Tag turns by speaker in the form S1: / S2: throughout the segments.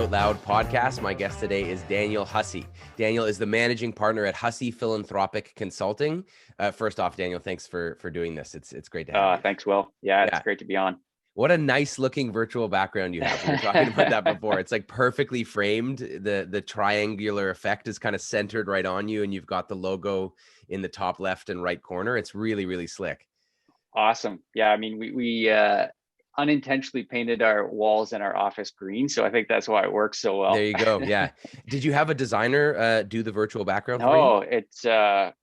S1: OutLoud podcast. My guest today is Daniel Hussey. Daniel is the managing partner at Hussey Philanthropic Consulting. First off, Daniel, thanks for doing this. It's great to have you.
S2: Thanks, Will. Yeah, it's great to be on.
S1: What a nice looking virtual background you have. We were talking about that before. It's like perfectly framed. The triangular effect is kind of centered right on you, and you've got the logo in the top left and right corner. It's really, really slick.
S2: Awesome. Yeah, I mean, we unintentionally painted our walls in our office green, so I think that's why it works so well.
S1: There you go. Yeah. Did you have a designer do the virtual background for you?
S2: No, it's I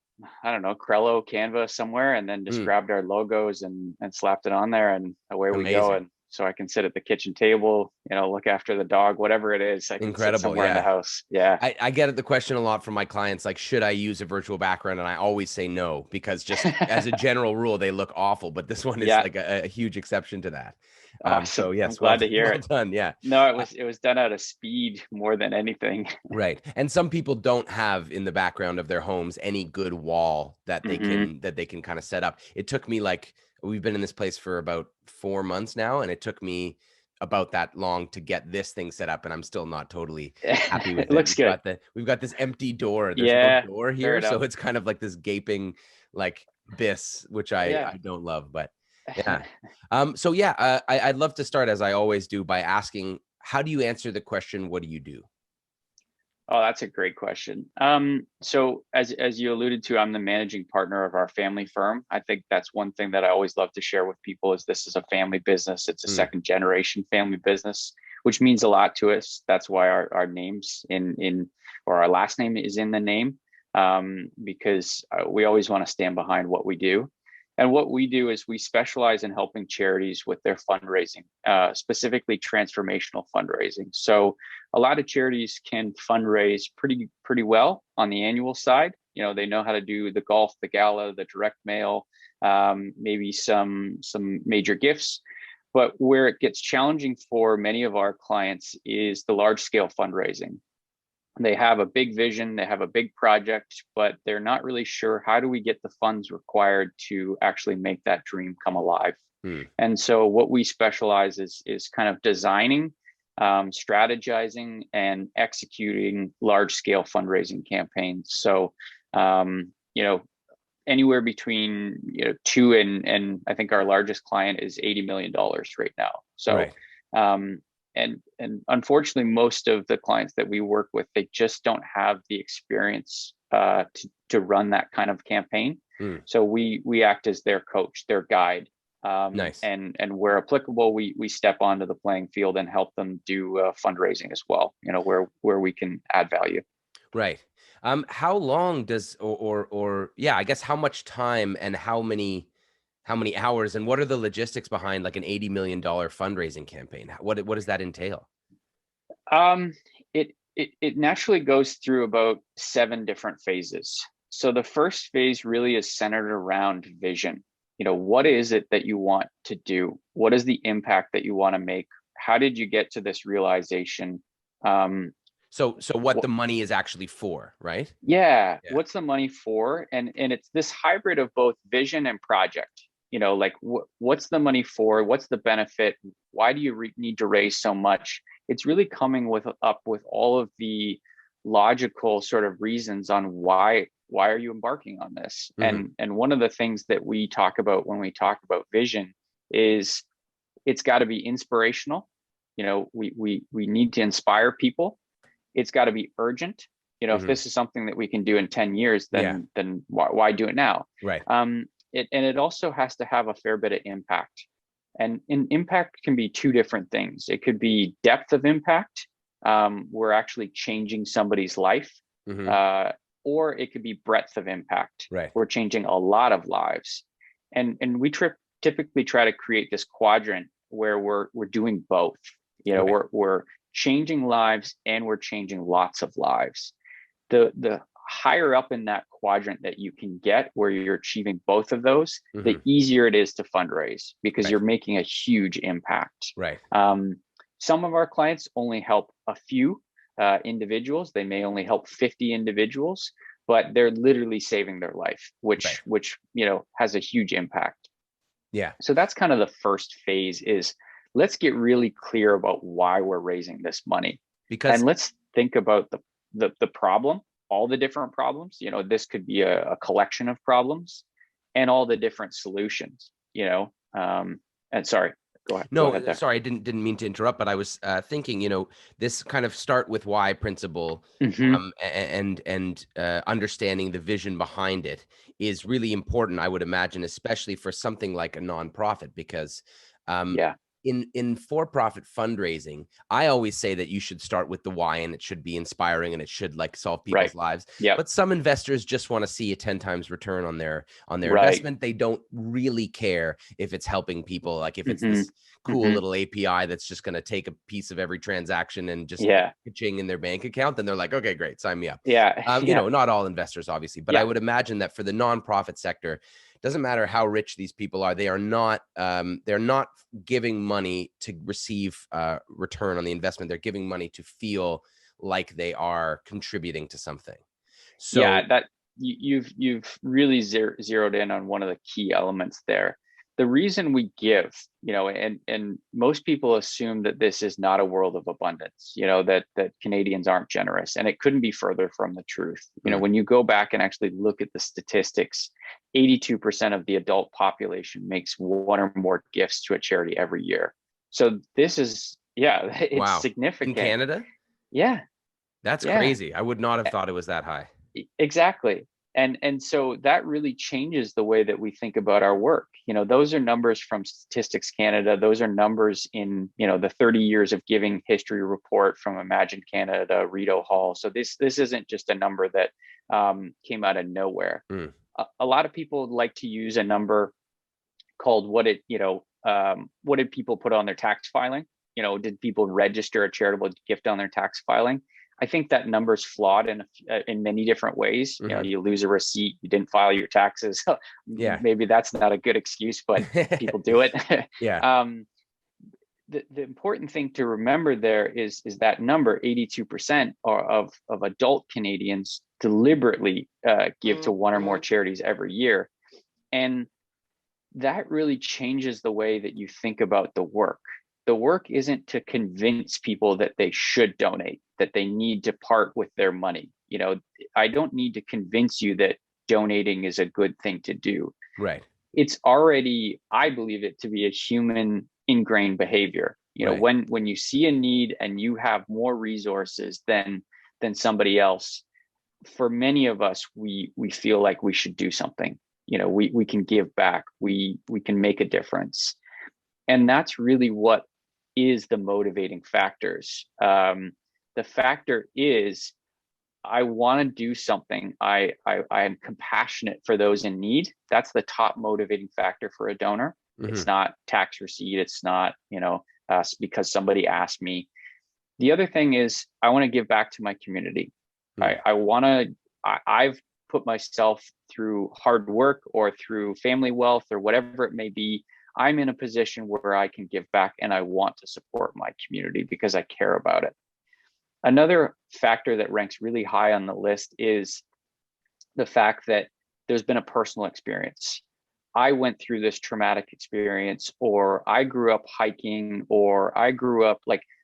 S2: don't know, Crello, Canva somewhere, and then just grabbed our logos and slapped it on there, and away we go. And so I can sit at the kitchen table, look after the dog, whatever it is. I can sit somewhere in the house. Yeah.
S1: I get the question a lot from my clients, like, should I use a virtual background? And I always say no, because just as a general rule, they look awful. But this one is like a huge exception to that.
S2: Awesome.
S1: So yes,
S2: I'm glad to hear it.
S1: Done. Yeah.
S2: No, it was done out of speed more than anything.
S1: Right. And some people don't have in the background of their homes any good wall that they can kind of set up. It took me we've been in this place for about 4 months now, and it took me about that long to get this thing set up, and I'm still not totally happy with it.
S2: Looks good.
S1: We've got this empty door. There's no door here, so it's kind of like this gaping abyss, which I don't love, but yeah. I'd love to start, as I always do, by asking, how do you answer the question, what do you do?
S2: Oh, that's a great question. So as you alluded to, I'm the managing partner of our family firm. I think that's one thing that I always love to share with people is this is a family business. It's a second generation family business, which means a lot to us. That's why our names or our last name is in the name, because we always want to stand behind what we do. And what we do is we specialize in helping charities with their fundraising, specifically transformational fundraising. So a lot of charities can fundraise pretty well on the annual side. They know how to do the golf, the gala, the direct mail, maybe some major gifts. But where it gets challenging for many of our clients is the large scale fundraising. They have a big vision, they have a big project, but they're not really sure, how do we get the funds required to actually make that dream come alive? And so what we specialize is kind of designing, strategizing, and executing large scale fundraising campaigns. So, anywhere between 2 and I think our largest client is $80 million right now. So, And unfortunately, most of the clients that we work with, they just don't have the experience to run that kind of campaign. So we act as their coach, their guide.
S1: Nice.
S2: And where applicable, we step onto the playing field and help them do fundraising as well, where we can add value.
S1: Right. How long does, I guess, how much time and how many hours, and what are the logistics behind like an $80 million fundraising campaign? What does that entail?
S2: It naturally goes through about 7 different phases. So the first phase really is centered around vision. What is it that you want to do? What is the impact that you want to make? How did you get to this realization?
S1: So what the money is actually for, right?
S2: Yeah. What's the money for? And it's this hybrid of both vision and project. What's the money for? What's the benefit? Why do you need to raise so much? It's really coming up with all of the logical sort of reasons on why are you embarking on this? And one of the things that we talk about when we talk about vision is it's got to be inspirational. We need to inspire people. It's got to be urgent. If this is something that we can do in 10 years, then why do it now?
S1: Right.
S2: It also has to have a fair bit of impact. And impact can be 2 different things. It could be depth of impact. We're actually changing somebody's life. Or it could be breadth of impact.
S1: Right.
S2: We're changing a lot of lives. And we typically try to create this quadrant where we're doing both. We're changing lives and we're changing lots of lives. The higher up in that quadrant that you can get, where you're achieving both of those, the easier it is to fundraise, because you're making a huge impact.
S1: Right.
S2: Some of our clients only help a few individuals. They may only help 50 individuals, but they're literally saving their life, which has a huge impact.
S1: Yeah.
S2: So that's kind of the first phase, is let's get really clear about why we're raising this money.
S1: Because
S2: And let's think about the problem, all the different problems. This could be a collection of problems and all the different solutions, and sorry, go
S1: no,
S2: ahead there.
S1: sorry, I didn't mean to interrupt, but I was thinking, this kind of start with why principle,
S2: Hmm.
S1: and understanding the vision behind it is really important, I would imagine, especially for something like a nonprofit, because um,
S2: Yeah.
S1: in for-profit fundraising, I always say that you should start with the why, and it should be inspiring, and it should like solve
S2: Right.
S1: people's lives.
S2: Yep.
S1: But some investors just want to see a 10 times return on their
S2: Right.
S1: investment. They don't really care if it's helping people, like if it's
S2: Hmm.
S1: this cool
S2: Hmm.
S1: little API that's just going to take a piece of every transaction and just
S2: Yeah.
S1: pitching in their bank account, then they're like, okay, great, sign me up.
S2: Yeah. Yeah.
S1: Not all investors, obviously, but I
S2: Yeah.
S1: would imagine that for the nonprofit sector, doesn't matter how rich these people are, they're not giving money to receive return on the investment. They're giving money to feel like they are contributing to something.
S2: Yeah,
S1: So
S2: that you've really zeroed in on one of the key elements there. The reason we give, and most people assume that this is not a world of abundance, that Canadians aren't generous, and it couldn't be further from the truth. When you go back and actually look at the statistics, 82% of the adult population makes one or more gifts to a charity every year. So this is, yeah, it's
S1: wow, in
S2: significant.
S1: Canada,
S2: Yeah,
S1: that's
S2: yeah.
S1: crazy. I would not have thought it was that high.
S2: Exactly. And so that really changes the way that we think about our work. Those are numbers from Statistics Canada. Those are numbers in, the 30 years of giving history report from Imagine Canada, Rideau Hall. So this isn't just a number that came out of nowhere.
S1: Mm.
S2: A lot of people like to use a number called what did people put on their tax filing? Did people register a charitable gift on their tax filing? I think that number's flawed in many different ways.
S1: Mm-hmm.
S2: You lose a receipt, you didn't file your taxes.
S1: Yeah.
S2: Maybe that's not a good excuse, but people do it.
S1: Yeah.
S2: The important thing to remember there is that number, 82% of adult Canadians deliberately give to one or more charities every year. And that really changes the way that you think about the work. The work isn't to convince people that they should donate, that they need to part with their money. I don't need to convince you that donating is a good thing to do.
S1: Right.
S2: It's already, I believe it to be a human ingrained behavior.
S1: Right.
S2: When you see a need and you have more resources than somebody else, for many of us, we feel like we should do something. We can give back, we can make a difference. And that's really what is the motivating factors. The factor is, I want to do something. I am compassionate for those in need. That's the top motivating factor for a donor.
S1: Mm-hmm.
S2: It's not tax receipt. It's not, because somebody asked me. The other thing is, I want to give back to my community. I've put myself through hard work or through family wealth or whatever it may be. I'm in a position where I can give back, and I want to support my community because I care about it. Another factor that ranks really high on the list is the fact that there's been a personal experience. I went through this traumatic experience, or I grew up hiking, or I grew up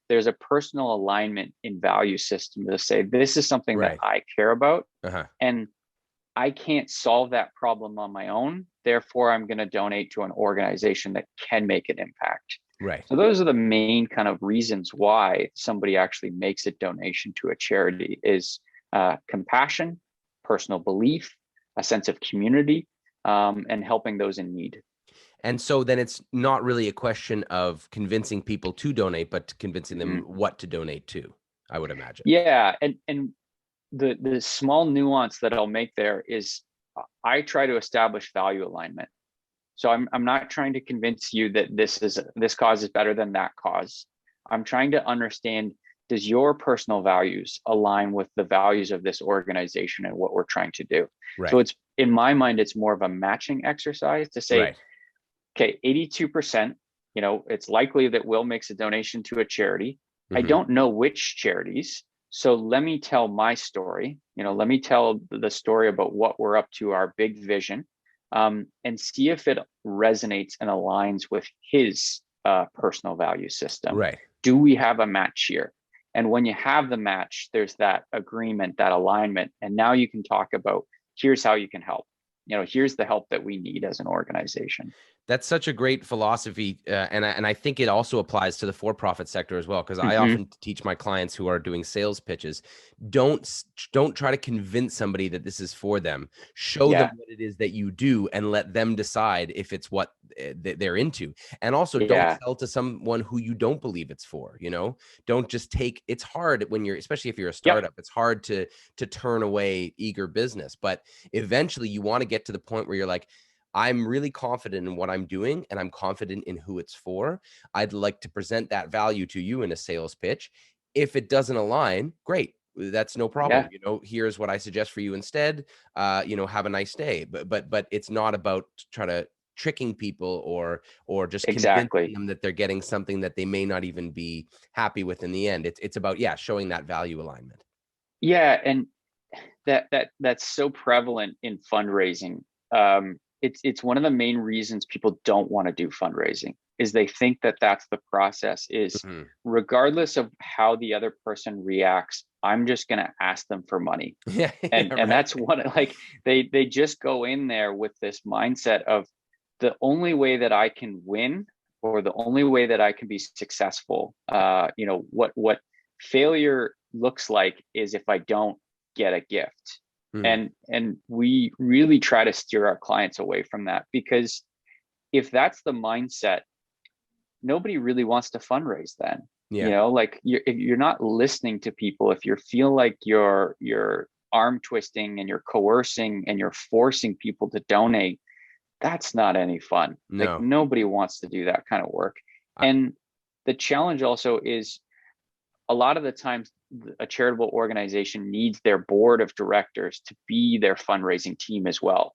S2: there's a personal alignment in value system to say, this is something
S1: right.
S2: that I care about.
S1: Uh-huh.
S2: And I can't solve that problem on my own. Therefore, I'm going to donate to an organization that can make an impact.
S1: Right.
S2: So those are the main kind of reasons why somebody actually makes a donation to a charity is compassion, personal belief, a sense of community, and helping those in need.
S1: And so then it's not really a question of convincing people to donate, but convincing them what to donate to, I would imagine.
S2: Yeah. And the small nuance that I'll make there is I try to establish value alignment. So I'm not trying to convince you that this cause is better than that cause. I'm trying to understand, does your personal values align with the values of this organization and what we're trying to do?
S1: Right.
S2: So it's, in my mind, it's more of a matching exercise to say,
S1: right.
S2: Okay, 82%, it's likely that Will makes a donation to a charity. I don't know which charities. So let me tell my story. Let me tell the story about what we're up to, our big vision, and see if it resonates and aligns with his personal value system.
S1: Right.
S2: Do we have a match here? And when you have the match, there's that agreement, that alignment. And now you can talk about, here's how you can help. Here's the help that we need as an organization.
S1: That's such a great philosophy, and I think it also applies to the for-profit sector as well. Because I
S2: Mm-hmm.
S1: often teach my clients who are doing sales pitches, don't try to convince somebody that this is for them. Show them
S2: Yeah.
S1: what it is that you do, and let them decide if it's what they're into. And also, don't
S2: Yeah.
S1: sell to someone who you don't believe it's for. Don't just take. It's hard when you're, especially if you're a
S2: Yep.
S1: startup. It's hard to turn away eager business, but eventually you want to get to the point where you're like, I'm really confident in what I'm doing, and I'm confident in who it's for. I'd like to present that value to you in a sales pitch. If it doesn't align, great. That's no problem.
S2: Yeah.
S1: Here's what I suggest for you instead. Have a nice day. But it's not about trying to tricking people or just convincing
S2: Exactly.
S1: them that they're getting something that they may not even be happy with in the end. It's about, yeah, showing that value alignment.
S2: Yeah. And that's so prevalent in fundraising. It's one of the main reasons people don't want to do fundraising, is they think that that's the process, is
S1: Mhm.
S2: regardless of how the other person reacts, I'm just going to ask them for money.
S1: Yeah,
S2: And
S1: yeah,
S2: and
S1: right.
S2: that's what, like, they just go in there with this mindset of, the only way that I can win, or the only way that I can be successful, what failure looks like is if I don't get a gift.
S1: Mhm.
S2: And we really try to steer our clients away from that, because if that's the mindset, nobody really wants to fundraise then.
S1: Yeah.
S2: Like, if you're not listening to people, if you feel like you're arm twisting and you're coercing and you're forcing people to donate, that's not any fun. Like,
S1: No.
S2: nobody wants to do that kind of work.
S1: I,
S2: And the challenge also is, a lot of the times a charitable organization needs their board of directors to be their fundraising team as well,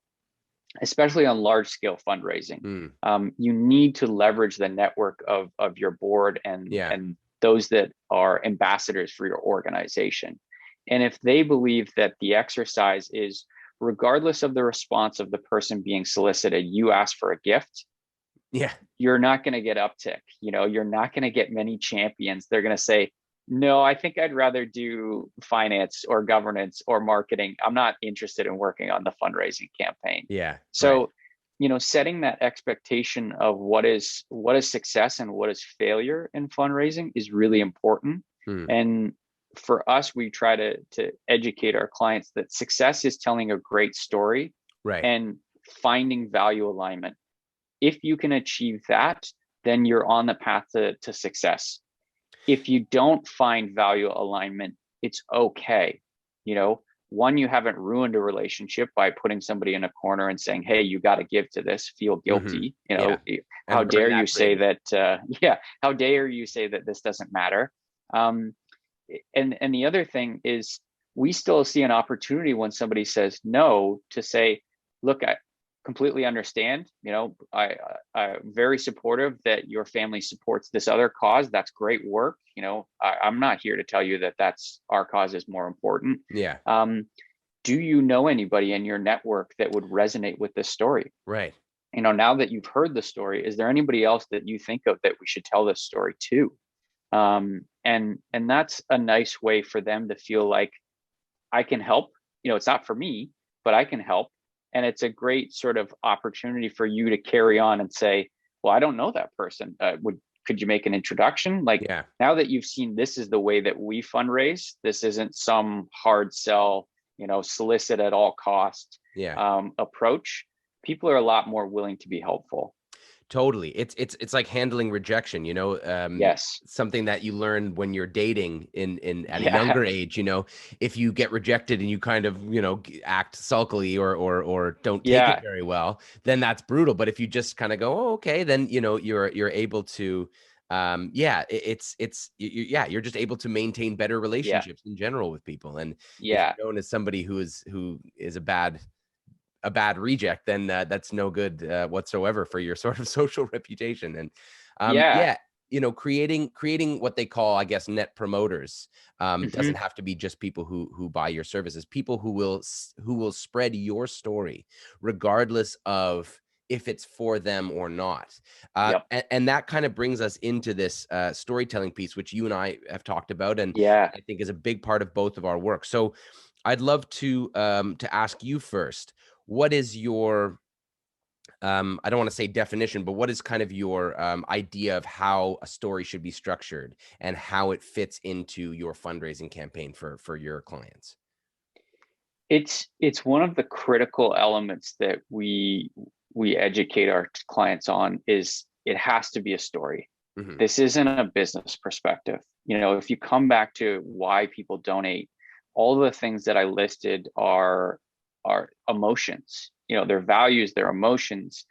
S2: especially on large scale fundraising.
S1: mm,
S2: You need to leverage the network of your board
S1: yeah.
S2: and those that are ambassadors for your organization. And if they believe that the exercise is, regardless of the response of the person being solicited, you ask for a gift,
S1: Yeah.
S2: you're not going to get uptick. You're not going to get many champions. They're going to say, no, I think I'd rather do finance or governance or marketing. I'm not interested in working on the fundraising campaign.
S1: Yeah. Right.
S2: So, setting that expectation of what is success and what is failure in fundraising is really important.
S1: Mm,
S2: And for us, we try to educate our clients that success is telling a great story
S1: right.
S2: and finding value alignment. If you can achieve that, then you're on the path to success. If you don't find value alignment, it's okay. One, you haven't ruined a relationship by putting somebody in a corner and saying, hey, you got to give to this, feel
S1: Hmm.
S2: guilty.
S1: Yeah.
S2: How
S1: And burn
S2: dare you
S1: that
S2: say
S1: bridge.
S2: that? Yeah, how dare you say that this doesn't matter? Um, and the other thing is, we still see an opportunity when somebody says no, to say, look, I completely understand. I'm very supportive that your family supports this other cause. That's great work. I'm not here to tell you that that's our cause is more important.
S1: Yeah.
S2: um, do you know anybody in your network that would resonate with this story?
S1: Right.
S2: Now that you've heard the story, is there anybody else that you think of that we should tell this story to? And that's a nice way for them to feel like, I can help. It's not for me, but I can help. And it's a great sort of opportunity for you to carry on and say, well, I don't know that person. Could you make an introduction? Like,
S1: Yeah.
S2: now that you've seen, this is the way that we fundraise. This isn't some hard sell, solicit at all cost
S1: Yeah.
S2: approach. People are a lot more willing to be helpful.
S1: Totally. It's like handling rejection,
S2: Yes.
S1: something that you learn when you're dating in at a
S2: Yeah.
S1: younger age, if you get rejected and you kind of, act sulkily or don't take it
S2: Yeah.
S1: very well, then that's brutal. But if you just kind of go, oh, okay, then, you're able to, yeah, yeah, you're just able to maintain better
S2: Yeah.
S1: relationships in general with people. And if
S2: Yeah.
S1: you're known as somebody who is a bad reject, then that's no good whatsoever for your sort of social reputation. And
S2: Yeah.
S1: yeah, creating what they call, I guess, net promoters. Doesn't
S2: Hmm.
S1: have to be just people who buy your services. People who will spread your story, regardless of if it's for them or not.
S2: Yep.
S1: And that kind of brings us into this storytelling piece, which you and I have talked about, and
S2: Yeah.
S1: I think is a big part of both of our work. So I'd love to ask you first, what is your I don't want to say definition, but what is kind of your idea of how a story should be structured and how it fits into your fundraising campaign for your clients?
S2: It's one of the critical elements that we educate our clients on. Is it has to be a story.
S1: Hmm.
S2: This isn't a business perspective. If you come back to why people donate, all the things that I listed are emotions. Their values, their emotions.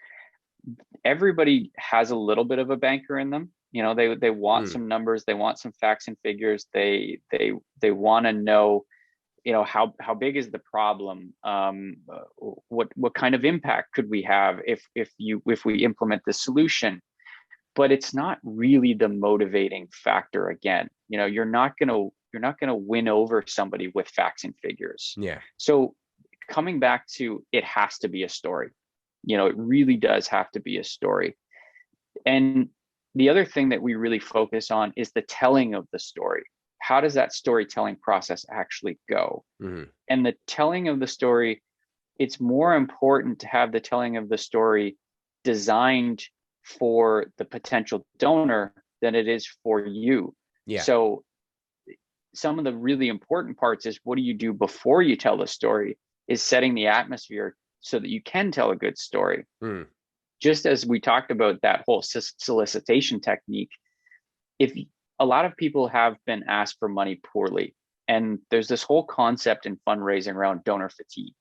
S2: Everybody has a little bit of a banker in them. They want some numbers, they want some facts and figures. They want to know, how big is the problem, what kind of impact could we have if we implement the solution. But it's not really the motivating factor. Again, you're not going to win over somebody with facts and figures.
S1: Yeah.
S2: So coming back to, it has to be a story. It really does have to be a story. And the other thing that we really focus on is the telling of the story. How does that storytelling process actually go?
S1: Hmm.
S2: And the telling of the story, it's more important to have the telling of the story designed for the potential donor than it is for you.
S1: Yeah.
S2: So some of the really important parts is, what do you do before you tell the story, is setting the atmosphere so that you can tell a good story.
S1: Mm.
S2: Just as we talked about that whole solicitation technique, if a lot of people have been asked for money poorly, and there's this whole concept in fundraising around donor fatigue.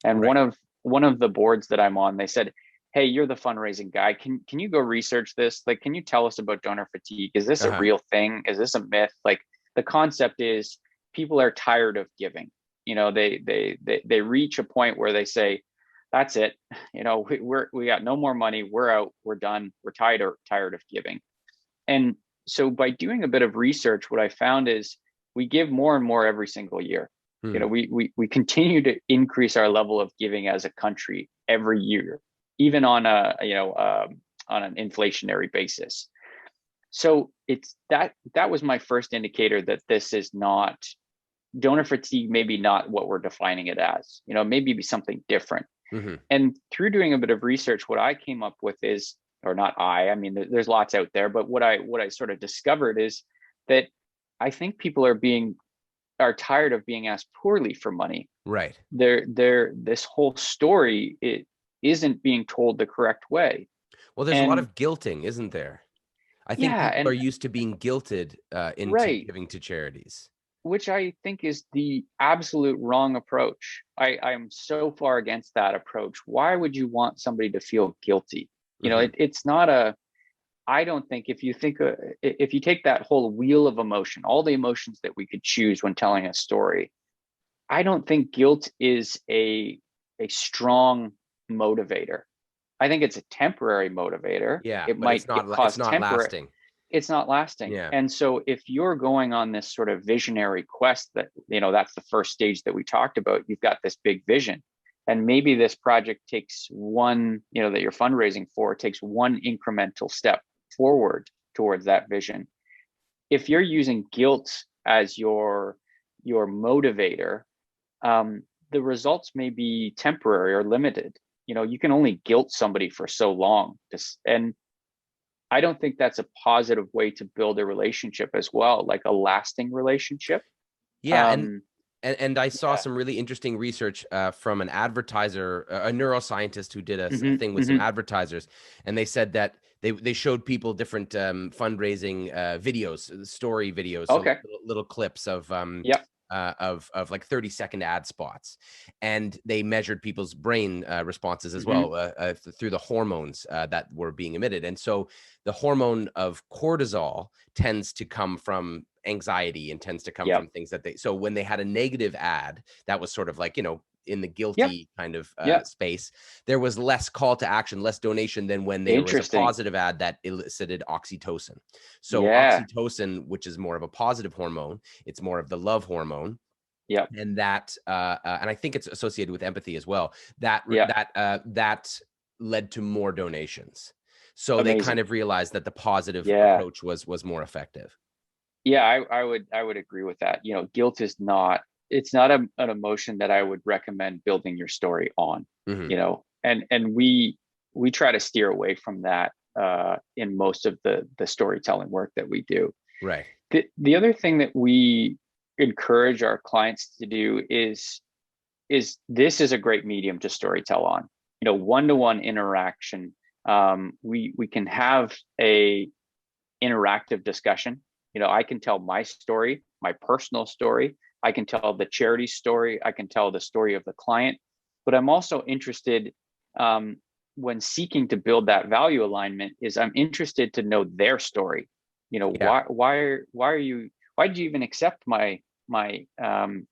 S2: And
S1: Right.
S2: one of the boards that I'm on, they said, "Hey, you're the fundraising guy. Can you go research this? Like, can you tell us about donor fatigue? Is this a
S1: Uh-huh.
S2: real thing? Is this a myth?" Like, the concept is, people are tired of giving. They reach a point where they say, "That's it. We got no more money. We're out. We're done. We're tired of giving." And so by doing a bit of research, what I found is, we give more and more every single year.
S1: Mm.
S2: We continue to increase our level of giving as a country every year, even on on an inflationary basis. So it's that was my first indicator that this is not donor fatigue, maybe not what we're defining it as, maybe be something different.
S1: Hmm.
S2: And through doing a bit of research, what I came up with is, or not I mean, there's lots out there, but what I sort of discovered is that I think people are tired of being asked poorly for money.
S1: Right.
S2: This whole story, it isn't being told the correct way.
S1: Well, there's a lot
S2: And
S1: of guilting, isn't there? I think
S2: yeah,
S1: people are
S2: and
S1: used to being guilted into
S2: right,
S1: giving to charities.
S2: which I think is the absolute wrong approach. I'm so far against that approach. Why would you want somebody to feel guilty?
S1: Hmm.
S2: It's not a, I don't think, if you take that whole wheel of emotion, all the emotions that we could choose when telling a story, I don't think guilt is a strong motivator. I think it's a temporary motivator.
S1: Yeah,
S2: It
S1: but
S2: might
S1: it's
S2: cause
S1: not
S2: temporary,
S1: lasting.
S2: it's not lasting.
S1: Yeah.
S2: And so if you're going on this sort of visionary quest, that, that's the first stage that we talked about, you've got this big vision. And maybe this project takes one, that you're fundraising for, takes one incremental step forward towards that vision. If you're using guilt as your motivator, the results may be temporary or limited. You can only guilt somebody for so long. And I don't think that's a positive way to build a relationship as well, like a lasting relationship.
S1: Yeah,
S2: Um,
S1: and I saw
S2: yeah.
S1: some really interesting research from an advertiser, a neuroscientist who did a
S2: Hmm.
S1: thing with some
S2: Hmm.
S1: advertisers, and they said that they showed people different fundraising videos, story videos, so
S2: Okay.
S1: little clips
S2: Yep.
S1: of like 30-second ad spots, and they measured people's brain responses as
S2: Hmm.
S1: well through the hormones that were being emitted. And so the hormone of cortisol tends to come from anxiety and tends to come
S2: Yep.
S1: from things that so when they had a negative ad that was sort of like, in the
S2: Yep.
S1: guilty kind of
S2: Yep.
S1: space, there was less call to action, less donation than when there was a
S2: Interesting.
S1: positive ad that elicited oxytocin. So
S2: Yeah.
S1: oxytocin, which is more of a positive hormone, it's more of the love hormone,
S2: Yep.
S1: and that and I think it's associated with empathy as well. That
S2: Yep.
S1: that led to more donations. So they kind
S2: Amazing.
S1: of realized that the positive
S2: Yeah.
S1: approach was more effective.
S2: Yeah, I would agree with that. Guilt is not, it's not an emotion that I would recommend building your story on,
S1: Hmm.
S2: and we try to steer away from that in most of the storytelling work that we do.
S1: Right.
S2: The other thing that we encourage our clients to do is this is a great medium to storytell on. One-to-one interaction. We can have a interactive discussion. I can tell my story, my personal story. I can tell the charity story. I can tell the story of the client. But I'm also interested, when seeking to build that value alignment, is I'm interested to know their story.
S1: Yeah.
S2: Why did you even accept my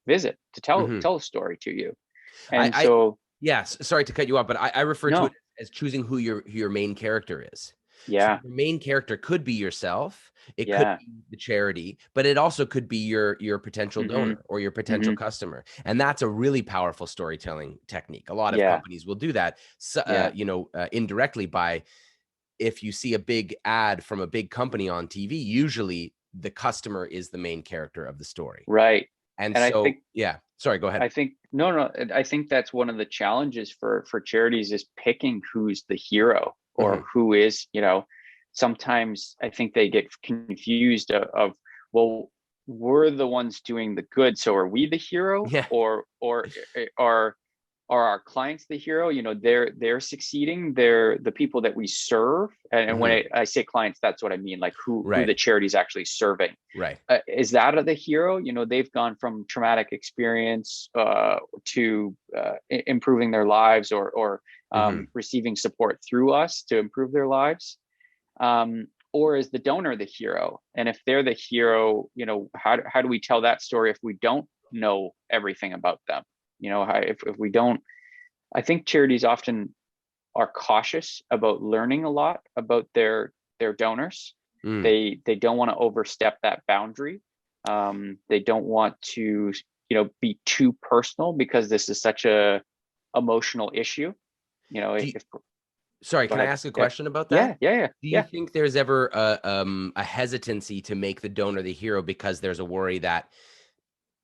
S2: visit to
S1: Hmm.
S2: tell a story to you? And
S1: I
S2: so,
S1: yes, sorry to cut you off, but I refer to it
S2: no,
S1: as choosing who your main character is. So
S2: yeah,
S1: your main character could be yourself, it could
S2: yeah,
S1: be the charity, but it also could be your potential
S2: mm-hmm,
S1: donor or your potential
S2: mm-hmm,
S1: customer. And that's a really powerful storytelling technique. A lot of
S2: yeah,
S1: companies will do that, so,
S2: yeah,
S1: indirectly by, if you see a big ad from a big company on TV, usually the customer is the main character of the story.
S2: right.
S1: And
S2: And I
S1: so,
S2: think
S1: yeah, sorry, go ahead.
S2: I think no, I think that's one of the challenges for charities is picking who's the hero or
S1: Hmm.
S2: who is, sometimes I think they get confused of, well, we're the ones doing the good, so are we the hero,
S1: Yeah.
S2: or are our clients the hero? They're succeeding, they're the people that we serve. And when
S1: Hmm.
S2: I say clients, that's what I mean, like who
S1: Right.
S2: the charity is actually serving.
S1: Right.
S2: Is that the hero? They've gone from traumatic experience to improving their lives, or
S1: Hmm.
S2: receiving support through us to improve their lives. Or is the donor the hero? And if they're the hero, how do we tell that story if we don't know everything about them? If we don't, I think charities often are cautious about learning a lot about their donors.
S1: Mm.
S2: They don't want to overstep that boundary. They don't want to be too personal because this is such a emotional issue.
S1: Do you,
S2: If
S1: sorry,
S2: Go
S1: can I
S2: ahead.
S1: ask a
S2: Yeah,
S1: question about
S2: yeah,
S1: that?
S2: yeah, yeah,
S1: Do you
S2: yeah.
S1: think there's ever a hesitancy to make the donor the hero because there's a worry that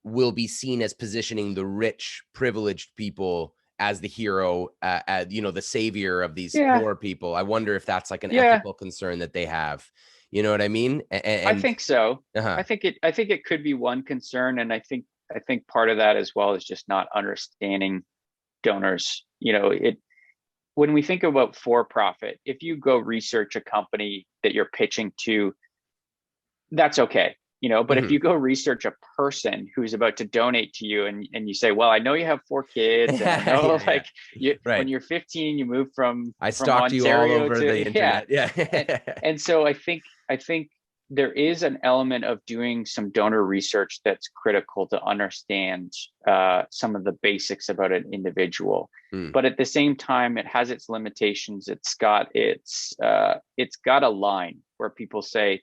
S1: will be seen as positioning the rich, privileged people as the hero, as the savior of these
S2: Yeah,
S1: poor people? I wonder if that's like an
S2: yeah.
S1: ethical concern that they have. You know what I mean?
S2: I
S1: And
S2: think so.
S1: uh-huh.
S2: I think it could be one concern, and I think part of that as well is just not understanding donors. When we think about for profit, if you go research a company that you're pitching to, that's okay. But if
S1: Hmm.
S2: you go research a person who's about to donate to you, and you say, well, I know you have 4 kids, and I
S1: Yeah,
S2: know,
S1: yeah.
S2: like, when
S1: Right.
S2: you're 15, you moved
S1: I
S2: from
S1: stalked you all
S2: Ontario
S1: over the
S2: to, yeah.
S1: internet. Yeah.
S2: and and so I think there is an element of doing some donor research that's critical to understand some of the basics about an individual.
S1: Mm.
S2: But at the same time, it has its limitations. It's got a line where people say,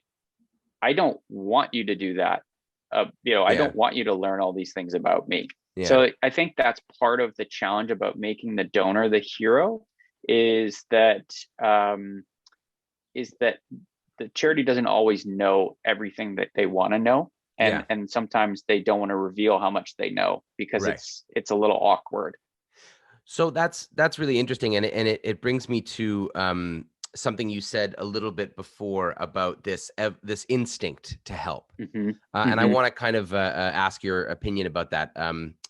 S2: I don't want you to do that. I
S1: Yeah.
S2: don't want you to learn all these things about me.
S1: Yeah.
S2: So I think that's part of the challenge about making the donor the hero, is that um, is that the charity doesn't always know everything that they want to know, and
S1: Yeah.
S2: and sometimes they don't want to reveal how much they know because
S1: Right.
S2: it's a little awkward.
S1: So that's really interesting, and it brings me to something you said a little bit before about this instinct to help,
S2: Hmm.
S1: and I
S2: Hmm.
S1: want to kind of ask your opinion about that.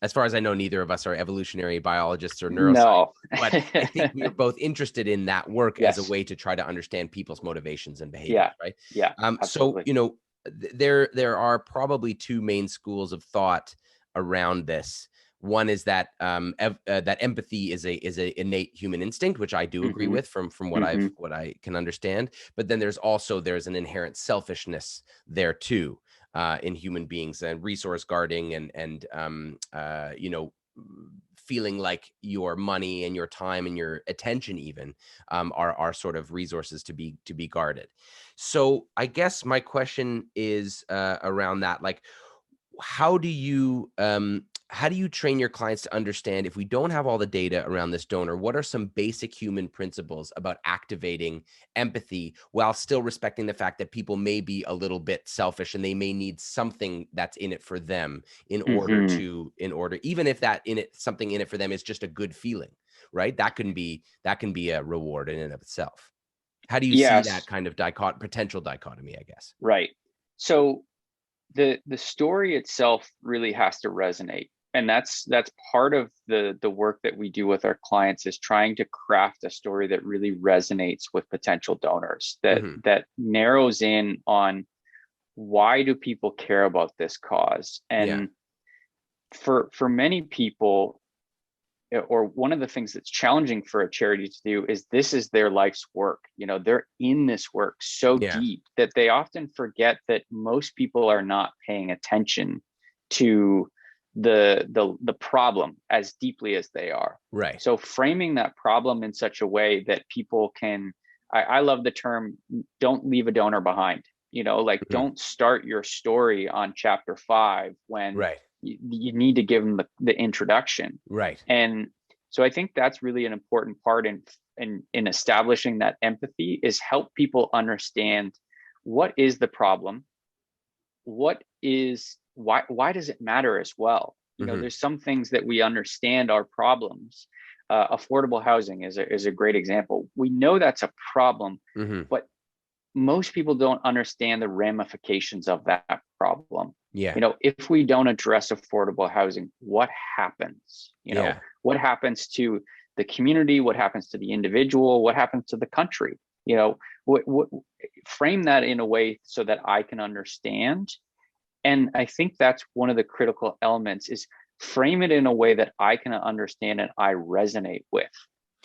S1: As far as I know, neither of us are evolutionary biologists or neuroscience,
S2: No.
S1: but I think we are both interested in that work as a
S2: Yes.
S1: way to try to understand people's motivations and behaviors,
S2: Yeah.
S1: right?
S2: Yeah.
S1: So
S2: Absolutely.
S1: there are probably two main schools of thought around this. One is that that empathy is a innate human instinct, which I do agree
S2: Hmm.
S1: with from
S2: Hmm.
S1: what I can understand. But then there's an inherent selfishness there too, in human beings, and resource guarding, and feeling like your money and your time and your attention even are sort of resources to be guarded. So I guess my question is around that, like, how do you how do you train your clients to understand, if we don't have all the data around this donor, what are some basic human principles about activating empathy while still respecting the fact that people may be a little bit selfish and they may need something that's in it for them in order
S2: Hmm.
S1: to, even if that something in it for them is just a good feeling, right? That can be a reward in and of itself. How do you see that
S2: Yes,
S1: kind of potential dichotomy, I guess?
S2: right. So the story itself really has to resonate, and that's part of the work that we do with our clients, is trying to craft a story that really resonates with potential donors, that
S1: Hmm.
S2: narrows in on why do people care about this cause.
S1: Yeah.
S2: And for many people, or one of the things that's challenging for a charity to do, is this is their life's work. They're in this work so
S1: Yeah.
S2: deep that they often forget that most people are not paying attention to the problem as deeply as they are.
S1: Right.
S2: So framing that problem in such a way that people can, I love the term, don't leave a donor behind. Like,
S1: Hmm.
S2: don't start your story on chapter 5 when
S1: Right.
S2: you need to give them the introduction.
S1: Right.
S2: And so I think that's really an important part in establishing that empathy, is help people understand what is the problem, what is why does it matter as well.
S1: Hmm.
S2: There's some things that we understand are problems. Affordable housing is a great example. We know that's a problem,
S1: Hmm.
S2: but most people don't understand the ramifications of that problem.
S1: Yeah.
S2: If we don't address affordable housing, what happens?
S1: Yeah.
S2: What happens to the community? What happens to the individual? What happens to the country? What frame that in a way so that I can understand. And I think that's one of the critical elements, is frame it in a way that I can understand and I resonate with.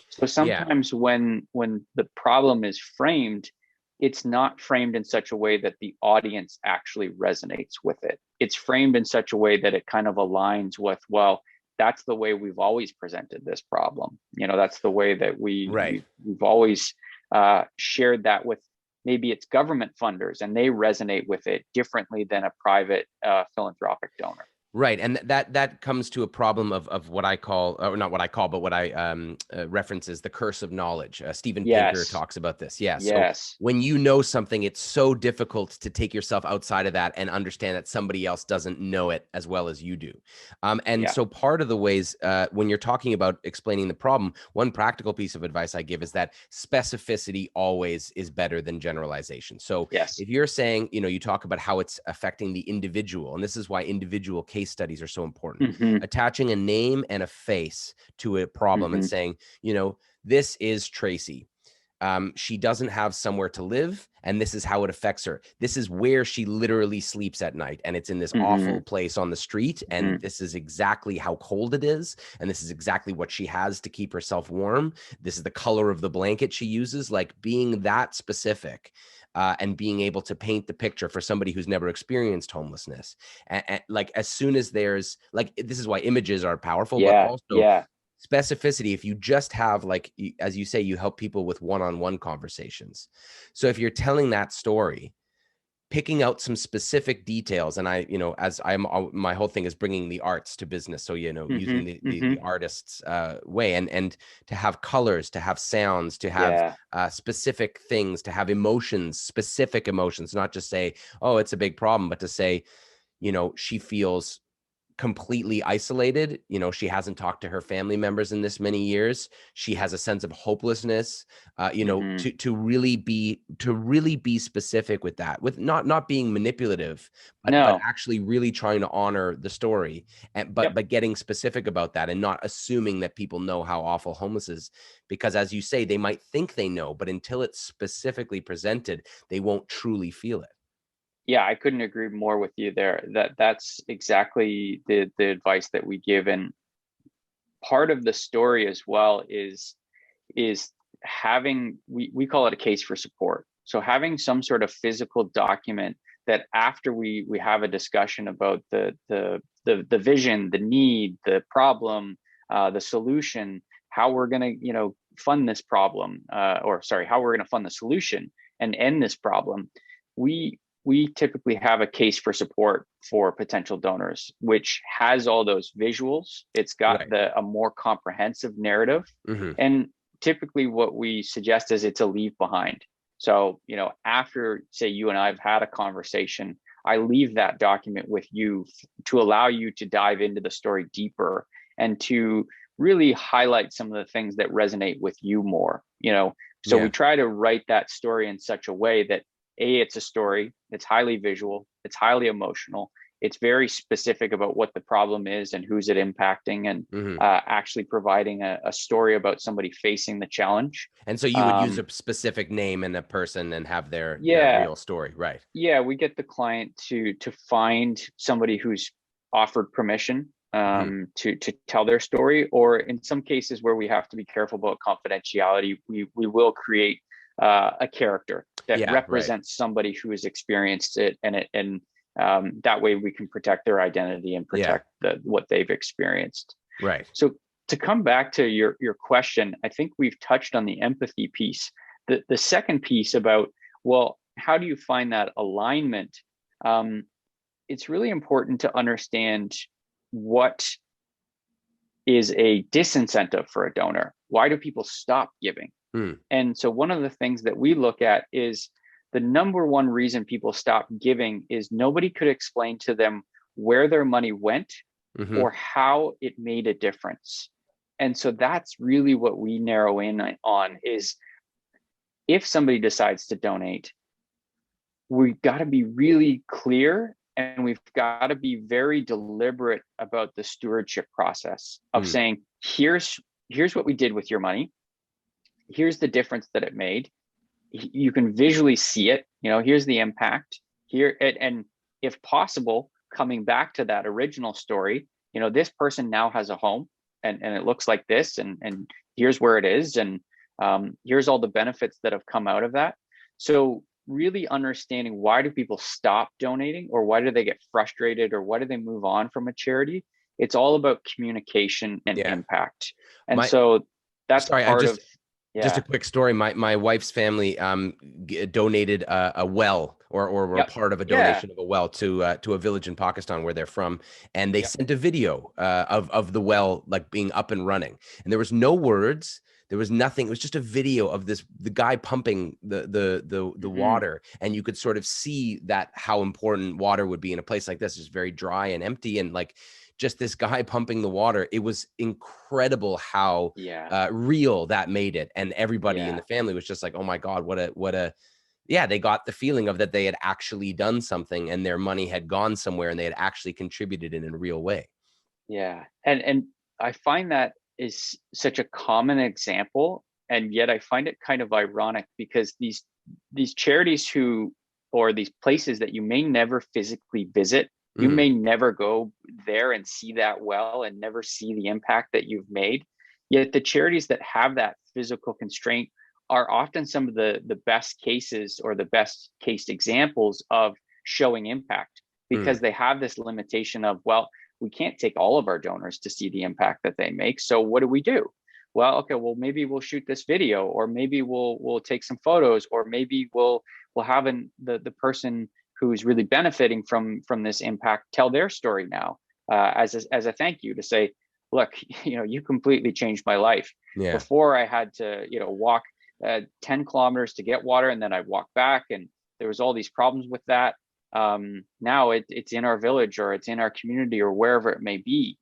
S2: So
S1: Yeah.
S2: sometimes when the problem is framed, it's not framed in such a way that the audience actually resonates with it. It's framed in such a way that it kind of aligns with, well, that's the way we've always presented this problem. That's the way that
S1: Right.
S2: we've always shared that with, maybe it's government funders, and they resonate with it differently than a private philanthropic donor.
S1: Right, and that comes to a problem of what I call, or not what I call, but what I reference as the curse of knowledge. Steven Pinker
S2: Yes.
S1: talks about this. Yeah, so
S2: Yes.
S1: when you know something, it's so difficult to take yourself outside of that and understand that somebody else doesn't know it as well as you do. And
S2: Yeah.
S1: so part of the ways, when you're talking about explaining the problem, one practical piece of advice I give is that specificity always is better than generalization. So
S2: Yes.
S1: if you're saying, you talk about how it's affecting the individual, and this is why individual case studies are so important.
S2: Hmm.
S1: Attaching a name and a face to a problem and
S2: Hmm.
S1: saying, this is Tracy. She doesn't have somewhere to live, and this is how it affects her. This is where she literally sleeps at night, and it's in this
S2: Hmm.
S1: awful place on the street, and
S2: Hmm.
S1: this is exactly how cold it is, and this is exactly what she has to keep herself warm. This is the color of the blanket she uses. Like, being that specific, and being able to paint the picture for somebody who's never experienced homelessness. And like, as soon as there's like, this is why images are powerful, but
S2: Yeah.
S1: also
S2: Yeah.
S1: specificity. If you just have, like, as you say, you help people with one-on-one conversations. So if you're telling that story, picking out some specific details, and as my whole thing is bringing the arts to business. So,
S2: Hmm.
S1: using the
S2: Hmm.
S1: artist's way, and to have colors, to have sounds, to have
S2: Yeah.
S1: specific things, to have emotions, specific emotions, not just say, oh, it's a big problem, but to say, she feels completely isolated. She hasn't talked to her family members in this many years. She has a sense of hopelessness.
S2: Hmm.
S1: To really be specific with that, with not being manipulative, but
S2: No.
S1: actually really trying to honor the story, and
S2: Yep.
S1: but getting specific about that, and not assuming that people know how awful homeless is, because, as you say, they might think they know, but until it's specifically presented, they won't truly feel it.
S2: Yeah, I couldn't agree more with you there. That's exactly the advice that we give. And part of the story as well is having, we call it a case for support. So having some sort of physical document that, after we have a discussion about the vision, the need, the problem, the solution, how we're going to fund this problem, or sorry, how we're going to fund the solution and end this problem, we we typically have a case for support for potential donors, which has all those visuals. It's got a more comprehensive narrative. And typically what we suggest is it's a leave behind. So, after, say, you and I have had a conversation, I leave that document with you to allow you to dive into the story deeper and to really highlight some of the things that resonate with you more, So we try to write that story in such a way that it's a story, it's highly visual, it's highly emotional, it's very specific about what the problem is and who's it impacting, and actually providing a story about somebody facing the challenge.
S1: And so you would use a specific name and a person and have their real story, right?
S2: Yeah, we get the client to find somebody who's offered permission to tell their story, or in some cases where we have to be careful about confidentiality, we will create a character that represents somebody who has experienced it, and that way we can protect their identity and protect what they've experienced.
S1: Right.
S2: So to come back to your question, I think we've touched on the empathy piece. The second piece about, well, how do you find that alignment? It's really important to understand what is a disincentive for a donor. Why do people stop giving? And so one of the things that we look at is the number one reason people stop giving is nobody could explain to them where their money went or how it made a difference. And so that's really what we narrow in on, is if somebody decides to donate, we've got to be really clear, and we've got to be very deliberate about the stewardship process of saying, here's what we did with your money. Here's the difference that it made. You can visually see it, here's the impact here. And if possible, coming back to that original story, this person now has a home and it looks like this, and here's where it is. And here's all the benefits that have come out of that. So really understanding, why do people stop donating, or why do they get frustrated, or why do they move on from a charity? It's all about communication and impact. And so that's part of.
S1: Just a quick story. My wife's family donated a well, or were part of a donation of a well to a village in Pakistan where they're from, and they sent a video of the well like being up and running, and there was no words. There was nothing. It was just a video of the guy pumping the water, and you could sort of see that how important water would be in a place like this. It's very dry and empty, and like just this guy pumping the water. It was incredible how real that made it, and everybody in the family was just like, "Oh my God, what a." Yeah, they got the feeling of that they had actually done something, and their money had gone somewhere, and they had actually contributed in a real way.
S2: Yeah, and I find that is such a common example, and yet I find it kind of ironic, because these charities or these places that you may never physically visit, you may never go there and see that well and never see the impact that you've made, yet the charities that have that physical constraint are often some of the best cases, or the best case examples of showing impact, because they have this limitation of, well, we can't take all of our donors to see the impact that they make. So what do? Well, okay, well, maybe we'll shoot this video, or maybe we'll take some photos, or maybe we'll have the person who's really benefiting from this impact tell their story now as a thank you, to say, look, you completely changed my life. Before I had to walk 10 kilometers to get water, and then I'd walk back, and there was all these problems with that. Now it's in our village, or it's in our community, or wherever it may be.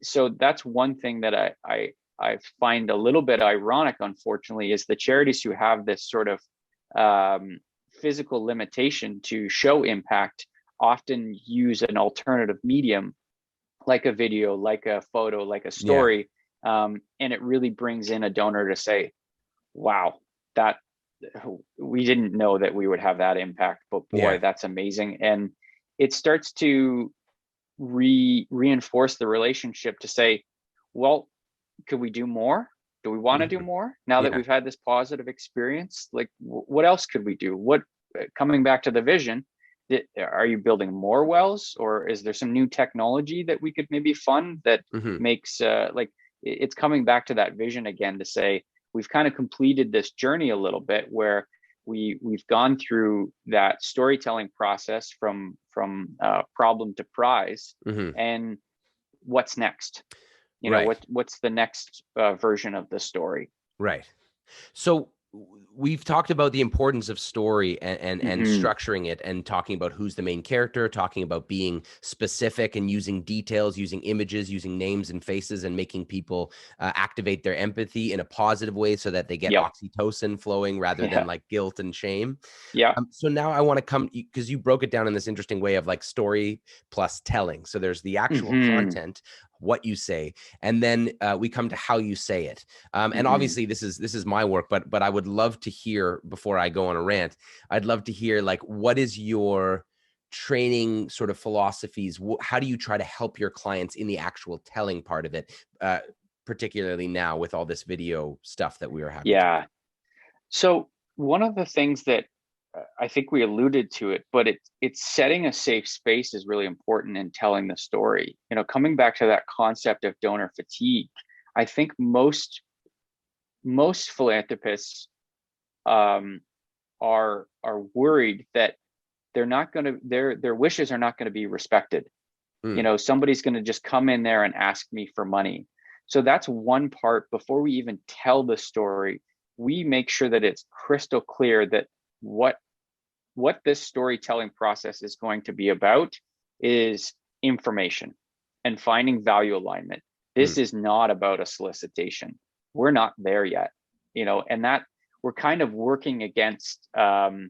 S2: So that's one thing that I find a little bit ironic, unfortunately, is the charities who have this sort of physical limitation to show impact often use an alternative medium, like a video, like a photo, like a story. And it really brings in a donor to say, wow, that we didn't know that we would have that impact, but boy, that's amazing. And it starts to reinforce the relationship to say, well, could we do more? Do we want to do more now that we've had this positive experience? Like, what else could we do? Coming back to the vision, are you building more wells, or is there some new technology that we could maybe fund that makes it's coming back to that vision again, to say, we've kind of completed this journey a little bit, where we've gone through that storytelling process from problem to prize, and what's next?
S1: Right.
S2: What's the next version of the story?
S1: Right. So we've talked about the importance of story and structuring it, and talking about who's the main character, talking about being specific and using details, using images, using names and faces, and making people activate their empathy in a positive way so that they get
S2: Yep.
S1: oxytocin flowing rather than
S2: Yeah.
S1: like guilt and shame.
S2: Yeah.
S1: So now I want to come, because you broke it down in this interesting way of like story plus telling. So there's the actual content, what you say, and then we come to how you say it. And obviously this is my work, but I would love to hear, before I go on a rant, I'd love to hear like, what is your training sort of philosophies? How do you try to help your clients in the actual telling part of it, particularly now with all this video stuff that we are having?
S2: Yeah. So one of the things that I think we alluded to it, but it's setting a safe space is really important in telling the story. Coming back to that concept of donor fatigue, I think most philanthropists are worried that they're not going to their wishes are not going to be respected. Somebody's going to just come in there and ask me for money. So that's one part. Before we even tell the story, we make sure that it's crystal clear that what this storytelling process is going to be about is information and finding value alignment. This is not about a solicitation. We're not there yet, and that we're kind of working against the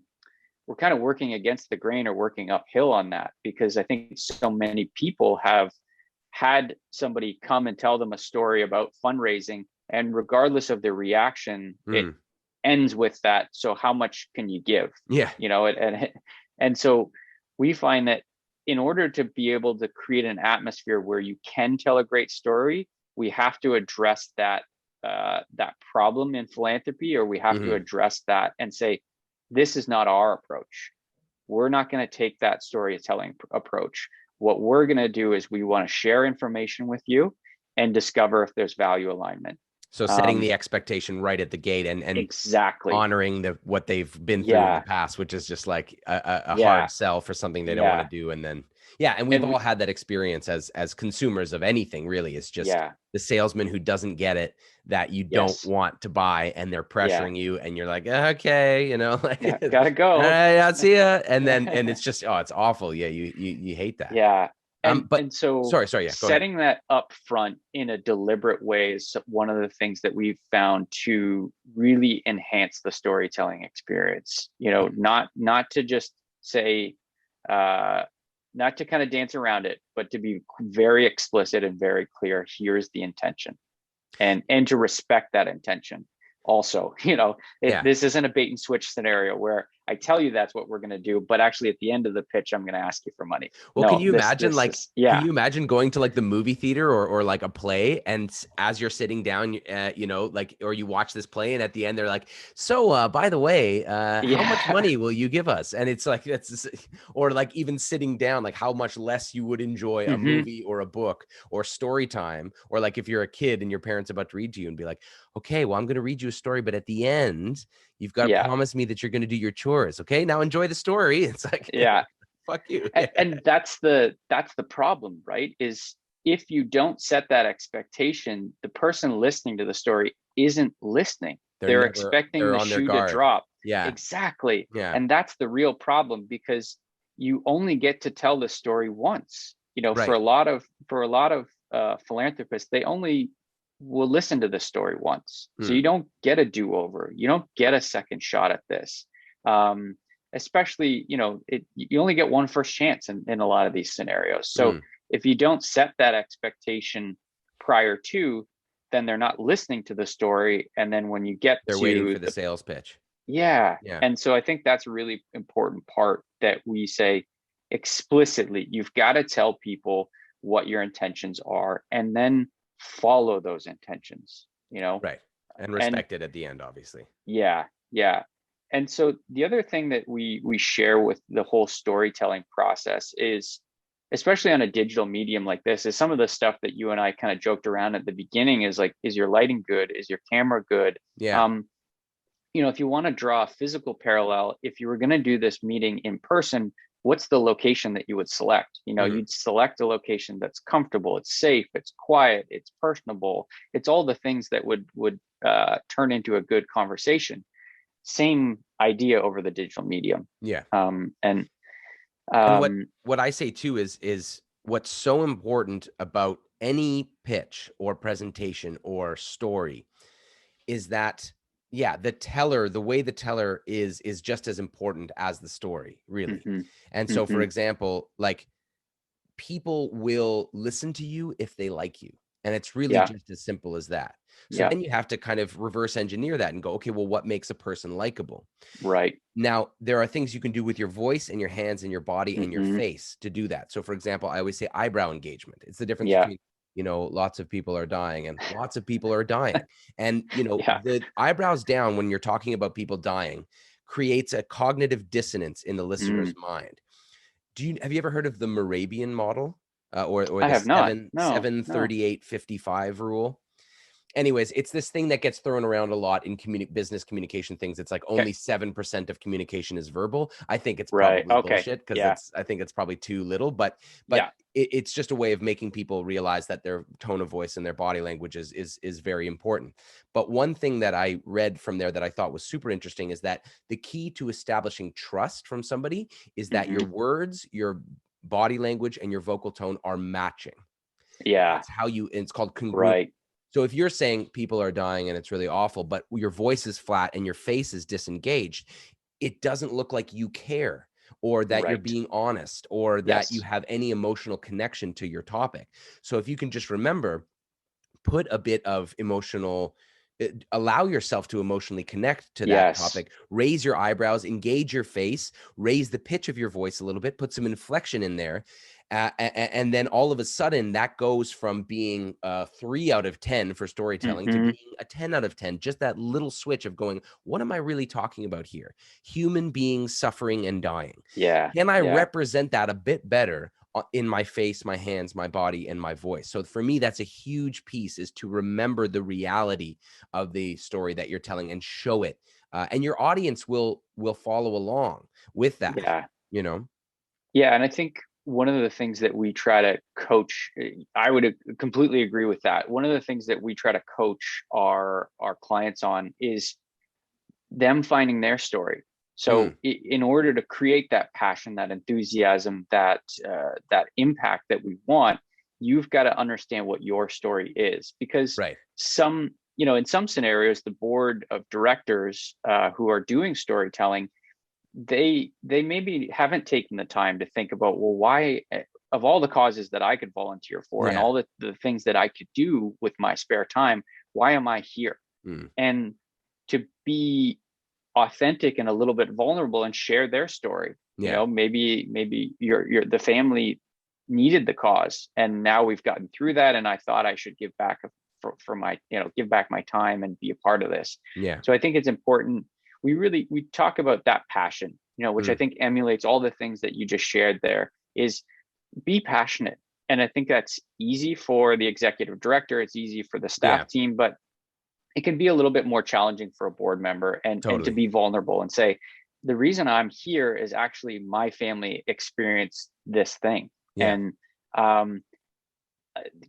S2: grain, or working uphill on that, because I think so many people have had somebody come and tell them a story about fundraising, and regardless of their reaction, it ends with that. So how much can you give?
S1: Yeah.
S2: And so we find that in order to be able to create an atmosphere where you can tell a great story, we have to address that problem in philanthropy, or we have to address that and say, this is not our approach. We're not going to take that storytelling approach. What we're going to do is we want to share information with you and discover if there's value alignment.
S1: So setting the expectation right at the gate, and
S2: exactly
S1: honoring what they've been through in the past, which is just like a hard sell for something they don't want to do. And then, and we've all had that experience as consumers of anything, really. It's just the salesman who doesn't get it, that you don't want to buy, and they're pressuring you, and you're like, okay, like
S2: gotta go.
S1: All right, I'll see ya. And it's just, it's awful. Yeah. You hate that.
S2: Yeah. And so
S1: sorry. Yeah,
S2: setting that up front in a deliberate way is one of the things that we've found to really enhance the storytelling experience. Not to just say, not to kind of dance around it, but to be very explicit and very clear. Here's the intention, and to respect that intention. Also, this isn't a bait and switch scenario where I tell you that's what we're going to do, but actually at the end of the pitch, I'm going to ask you for money.
S1: Well, can you imagine can you imagine going to like the movie theater or like a play, and as you're sitting down, or you watch this play, and at the end they're like, so by the way, how much money will you give us? And it's like, or like even sitting down, like how much less you would enjoy a movie or a book or story time, or like if you're a kid and your parents about to read to you and be like, okay, well, I'm going to read you a story, but at the end, you've got to promise me that you're going to do your chores. Okay, now enjoy the story. It's like, fuck you.
S2: And that's the problem, right? Is if you don't set that expectation, the person listening to the story isn't listening. They're expecting the shoe to drop.
S1: Yeah,
S2: exactly.
S1: Yeah,
S2: and that's the real problem, because you only get to tell the story once. For a lot of philanthropists, they only will listen to the story once. So you don't get a do-over. You don't get a second shot at this. Especially, you only get one first chance in a lot of these scenarios. So if you don't set that expectation prior to, then they're not listening to the story. And then when you get
S1: they're waiting for the sales pitch.
S2: Yeah. And so I think that's a really important part that we say explicitly. You've got to tell people what your intentions are, and then follow those intentions,
S1: right, and respect it at the end, obviously.
S2: Yeah. And so the other thing that we share with the whole storytelling process is, especially on a digital medium like this, is some of the stuff that you and I kind of joked around at the beginning, is like, is your lighting good? Is your camera good? if you want to draw a physical parallel, if you were going to do this meeting in person, what's the location that you would select? You'd select a location that's comfortable, it's safe, it's quiet, it's personable, it's all the things that would turn into a good conversation. Same idea over the digital medium.
S1: Yeah.
S2: And
S1: what I say too is what's so important about any pitch or presentation or story is that, yeah, the way the teller is just as important as the story, really. And so, for example, like, people will listen to you if they like you. And it's really just as simple as that. So then you have to kind of reverse engineer that and go, okay, well, what makes a person likable?
S2: Right.
S1: Now, there are things you can do with your voice and your hands and your body and your face to do that. So, for example, I always say eyebrow engagement. It's the difference between, lots of people are dying and lots of people are dying. And, the eyebrows down when you're talking about people dying creates a cognitive dissonance in the listener's mind. Have you ever heard of the Morabian model, or
S2: I
S1: the
S2: have not.
S1: 7-38-55 rule? Anyways, it's this thing that gets thrown around a lot in business communication things. It's like only 7% of communication is verbal. I think it's probably bullshit, because I think it's probably too little, but it's just a way of making people realize that their tone of voice and their body language is very important. But one thing that I read from there that I thought was super interesting is that the key to establishing trust from somebody is that your words, your body language, and your vocal tone are matching. That's how it's called congruent. So if you're saying people are dying and it's really awful, but your voice is flat and your face is disengaged, it doesn't look like you care, or that you're being honest, or that you have any emotional connection to your topic. So if you can just remember, put a bit of allow yourself to emotionally connect to that topic, raise your eyebrows, engage your face, raise the pitch of your voice a little bit, put some inflection in there. And then all of a sudden that goes from being a 3 out of 10 for storytelling to being a 10 out of 10. Just that little switch of going, what am I really talking about here? Human beings suffering and dying. Can I represent that a bit better in my face, my hands, my body, and my voice? So for me, that's a huge piece, is to remember the reality of the story that you're telling and show it. And your audience will follow along with that.
S2: Yeah. And I think one of the things that we try to coach, I would completely agree with that. One of the things that we try to coach our clients on is them finding their story. So in order to create that passion, that enthusiasm, that impact that we want, you've got to understand what your story is, because in some scenarios, the board of directors who are doing storytelling, they maybe haven't taken the time to think about, well, why, of all the causes that I could volunteer for and all the things that I could do with my spare time, why am I here? And to be authentic and a little bit vulnerable and share their story. Maybe the family needed the cause, and now we've gotten through that, and I thought I should give back for my give back my time and be a part of this. So I think it's important. We talk about that passion, which I think emulates all the things that you just shared there, is be passionate. And I think that's easy for the executive director. It's easy for the staff team, but it can be a little bit more challenging for a board member, and to be vulnerable and say, the reason I'm here is actually my family experienced this thing. And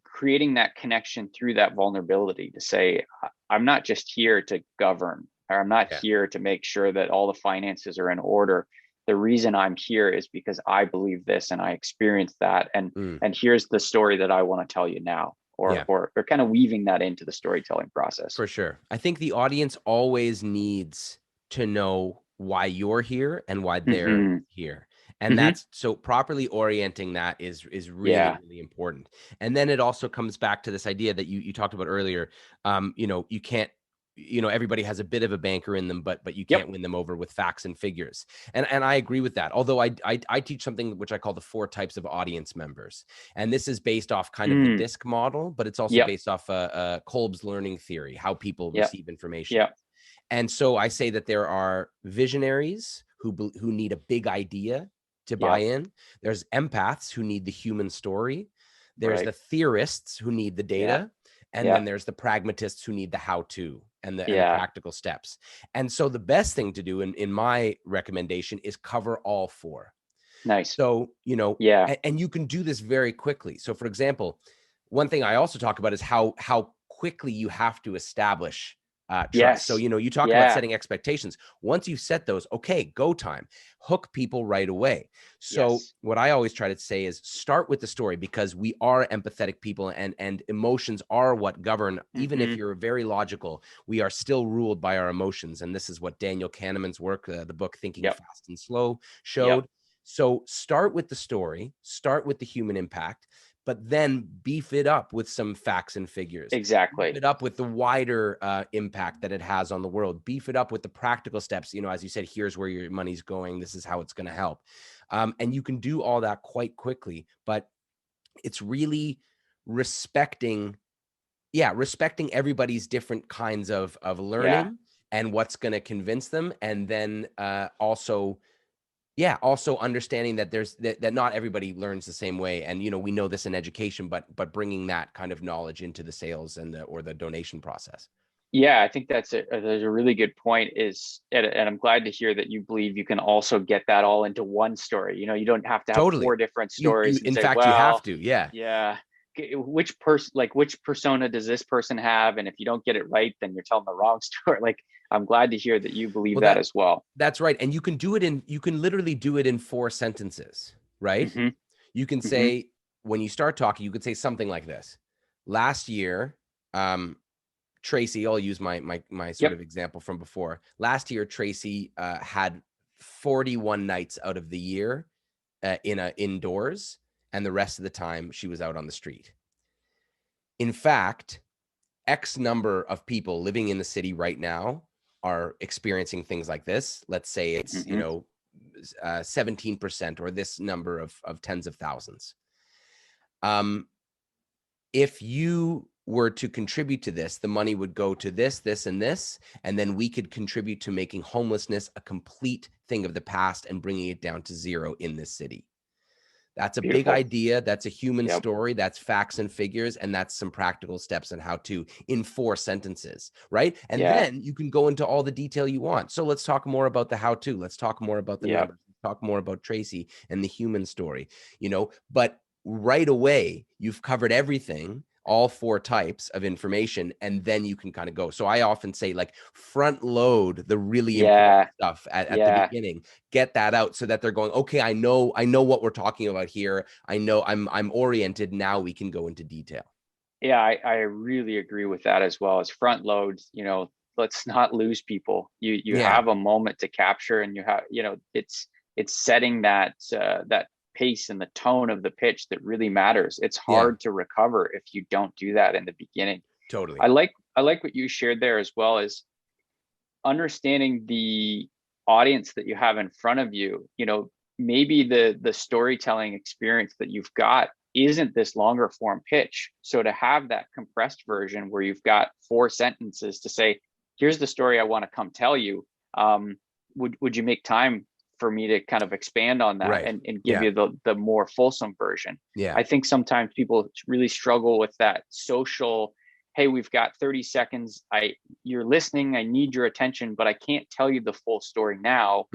S2: creating that connection through that vulnerability to say, I'm not just here to govern, or I'm not here to make sure that all the finances are in order. The reason I'm here is because I believe this and I experienced that. And here's the story that I want to tell you now. Or kind of weaving that into the storytelling process.
S1: For sure. I think the audience always needs to know why you're here and why they're here. And that's, so properly orienting that is really, really important. And then it also comes back to this idea that you talked about earlier. You can't, everybody has a bit of a banker in them, but you can't win them over with facts and figures. And I agree with that. Although I teach something which I call the 4 types of audience members. And this is based off kind of the DISC model, but it's also based off Kolb's learning theory, how people receive information. And so I say that there are visionaries who need a big idea to buy in. There's empaths who need the human story. There's the theorists who need the data. And then there's the pragmatists who need the how-to and the practical steps. And so the best thing to do in my recommendation is cover all four.
S2: Nice.
S1: So, you know, and you can do this very quickly. So for example, one thing I also talk about is how quickly you have to establish trust.
S2: Yes.
S1: So, you know, you talk about setting expectations. Once you've set those, okay, go time, hook people right away. So what I always try to say is start with the story, because we are empathetic people, and emotions are what govern. Even if you're very logical, we are still ruled by our emotions. And this is what Daniel Kahneman's work, the book Thinking Fast and Slow, showed. So start with the story, start with the human impact, but then beef it up with some facts and figures.
S2: Exactly.
S1: Beef it up with the wider impact that it has on the world. Beef it up with the practical steps. You know, as you said, here's where your money's going. This is how it's going to help. And you can do all that quite quickly, but it's really respecting everybody's different kinds of learning and what's going to convince them. And then also understanding that there's that not everybody learns the same way. And, you know, we know this in education, but bringing that kind of knowledge into the sales and or the donation process.
S2: Yeah, I think that's a really good point, and I'm glad to hear that you believe you can also get that all into one story. You know, you don't have to have four different stories.
S1: In fact, you have to. Yeah.
S2: Which persona does this person have? And if you don't get it right, then you're telling the wrong story. Like, I'm glad to hear that you believe that as well.
S1: That's right. And you can literally do it in 4 sentences, right? You can say, when you start talking, you could say something like this. Last year, Tracy, I'll use my sort of example from before. Last year, Tracy had 41 nights out of the year indoors, and the rest of the time she was out on the street. In fact, X number of people living in the city right now are experiencing things like this. Let's say it's, you know, 17% or this number of tens of thousands. If you were to contribute to this, the money would go to this, this, and this, and then we could contribute to making homelessness a complete thing of the past and bringing it down to 0 in this city. That's a big idea. That's a human story. That's facts and figures. And that's some practical steps on how to in 4 sentences, right? And then you can go into all the detail you want. So let's talk more about the how-to. Let's talk more about the numbers. Let's talk more about Tracy and the human story, you know, but right away, you've covered everything, all 4 types of information, and then you can kind of go. So I often say, like, front load the really important stuff at the beginning, get that out so that they're going, okay, I know what we're talking about here. I know I'm oriented. Now we can go into detail.
S2: Yeah, I really agree with that as well. As front load, you know, let's not lose people. You have a moment to capture, and you have, you know, it's setting that pace and the tone of the pitch that really matters. It's hard to recover if you don't do that in the beginning.
S1: Totally.
S2: I like what you shared there as well, as understanding the audience that you have in front of you. You know, maybe the storytelling experience that you've got isn't this longer form pitch. So to have that compressed version where you've got 4 sentences to say, here's the story I want to come tell you. Would you make time for me to kind of expand on that and give you the more fulsome version? I think sometimes people really struggle with that social, hey, we've got 30 seconds. You're listening. I need your attention, but I can't tell you the full story now.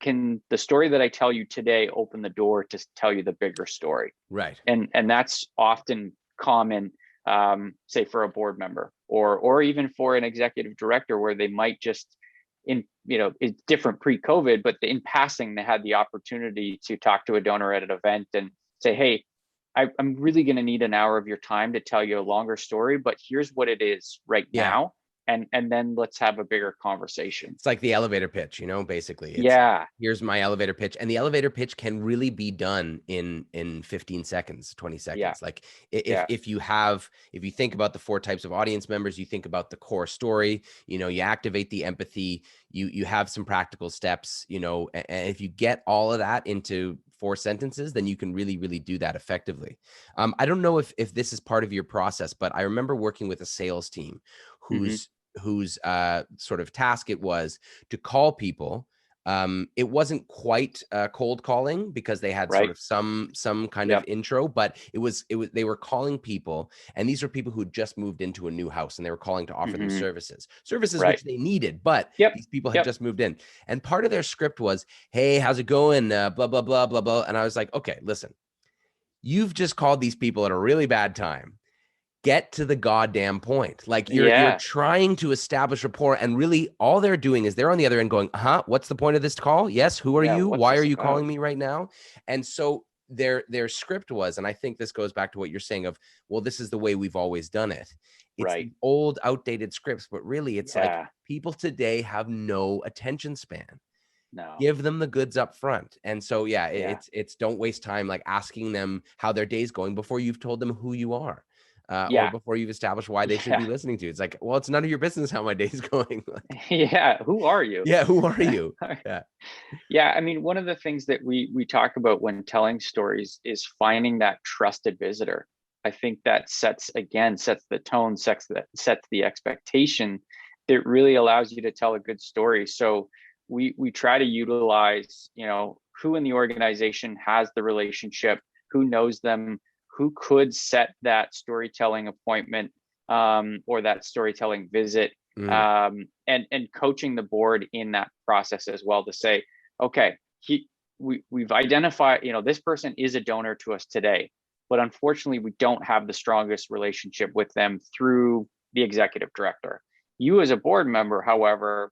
S2: Can the story that I tell you today open the door to tell you the bigger story?
S1: Right.
S2: And that's often common, say for a board member or even for an executive director, where they might just, it's different pre-COVID, but in passing, they had the opportunity to talk to a donor at an event and say, hey, I'm really going to need an hour of your time to tell you a longer story, but here's what it is right now. And then let's have a bigger conversation.
S1: It's like the elevator pitch, you know, basically. Here's my elevator pitch. And the elevator pitch can really be done in 15 seconds, 20 seconds. Like if you think about the 4 types of audience members, you think about the core story, you know, you activate the empathy, you have some practical steps, you know, and if you get all of that into 4 sentences, then you can really, really do that effectively. I don't know if this is part of your process, but I remember working with a sales team whose sort of task it was to call people It wasn't quite cold calling because they had sort
S2: Right.
S1: of some kind of
S2: Yep.
S1: intro, but it was they were calling people, and these are people who had just moved into a new house, and they were calling to offer them
S2: Hmm.
S1: services
S2: Right.
S1: which they needed, but
S2: Yep.
S1: these people had
S2: Yep.
S1: just moved in, and part of their script was, "Hey, how's it going? Blah blah blah blah blah." And I was like, "Okay, listen, you've just called these people at a really bad time. Get to the goddamn point. Like you're
S2: Yeah.
S1: trying to establish rapport, and really all they're doing is they're on the other end going, what's the point of this call? Yes, who are
S2: Yeah.
S1: you?
S2: What's
S1: Why are
S2: this
S1: you
S2: about?
S1: calling me right now?" And so their script was, and I think this goes back to what you're saying of, well, this is the way we've always done it. It's
S2: Right.
S1: the old outdated scripts, but really it's like
S2: Yeah.
S1: people today have no attention span.
S2: No.
S1: Give them the goods up front. And so yeah,
S2: Yeah.
S1: it's don't waste time like asking them how their day's going before you've told them who you are. Or
S2: Yeah.
S1: before you've established why they should be
S2: Yeah.
S1: listening to you. It's like, well, it's none of your business how my day's going. Like,
S2: Yeah. Who are you?
S1: yeah, who are you? Yeah.
S2: Yeah, I mean, one of the things that we talk about when telling stories is finding that trusted visitor. I think that sets the tone, sets the expectation that really allows you to tell a good story. So we try to utilize, who in the organization has the relationship, who knows them, who could set that storytelling appointment, or that storytelling visit,
S1: Mm,
S2: and coaching the board in that process as well to say, okay, we've identified, this person is a donor to us today, but unfortunately we don't have the strongest relationship with them through the executive director. You as a board member, however,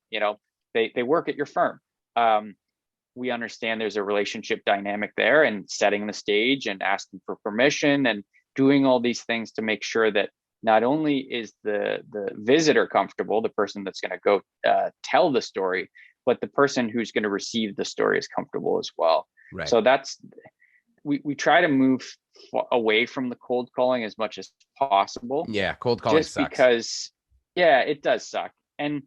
S2: they work at your firm. We understand there's a relationship dynamic there, and setting the stage and asking for permission and doing all these things to make sure that not only is the visitor comfortable, the person that's going to go tell the story, but the person who's going to receive the story is comfortable as well.
S1: right.
S2: So that's we try to move away from the cold calling as much as possible,
S1: Yeah. Cold calling
S2: just
S1: sucks.
S2: because, yeah, it does suck. And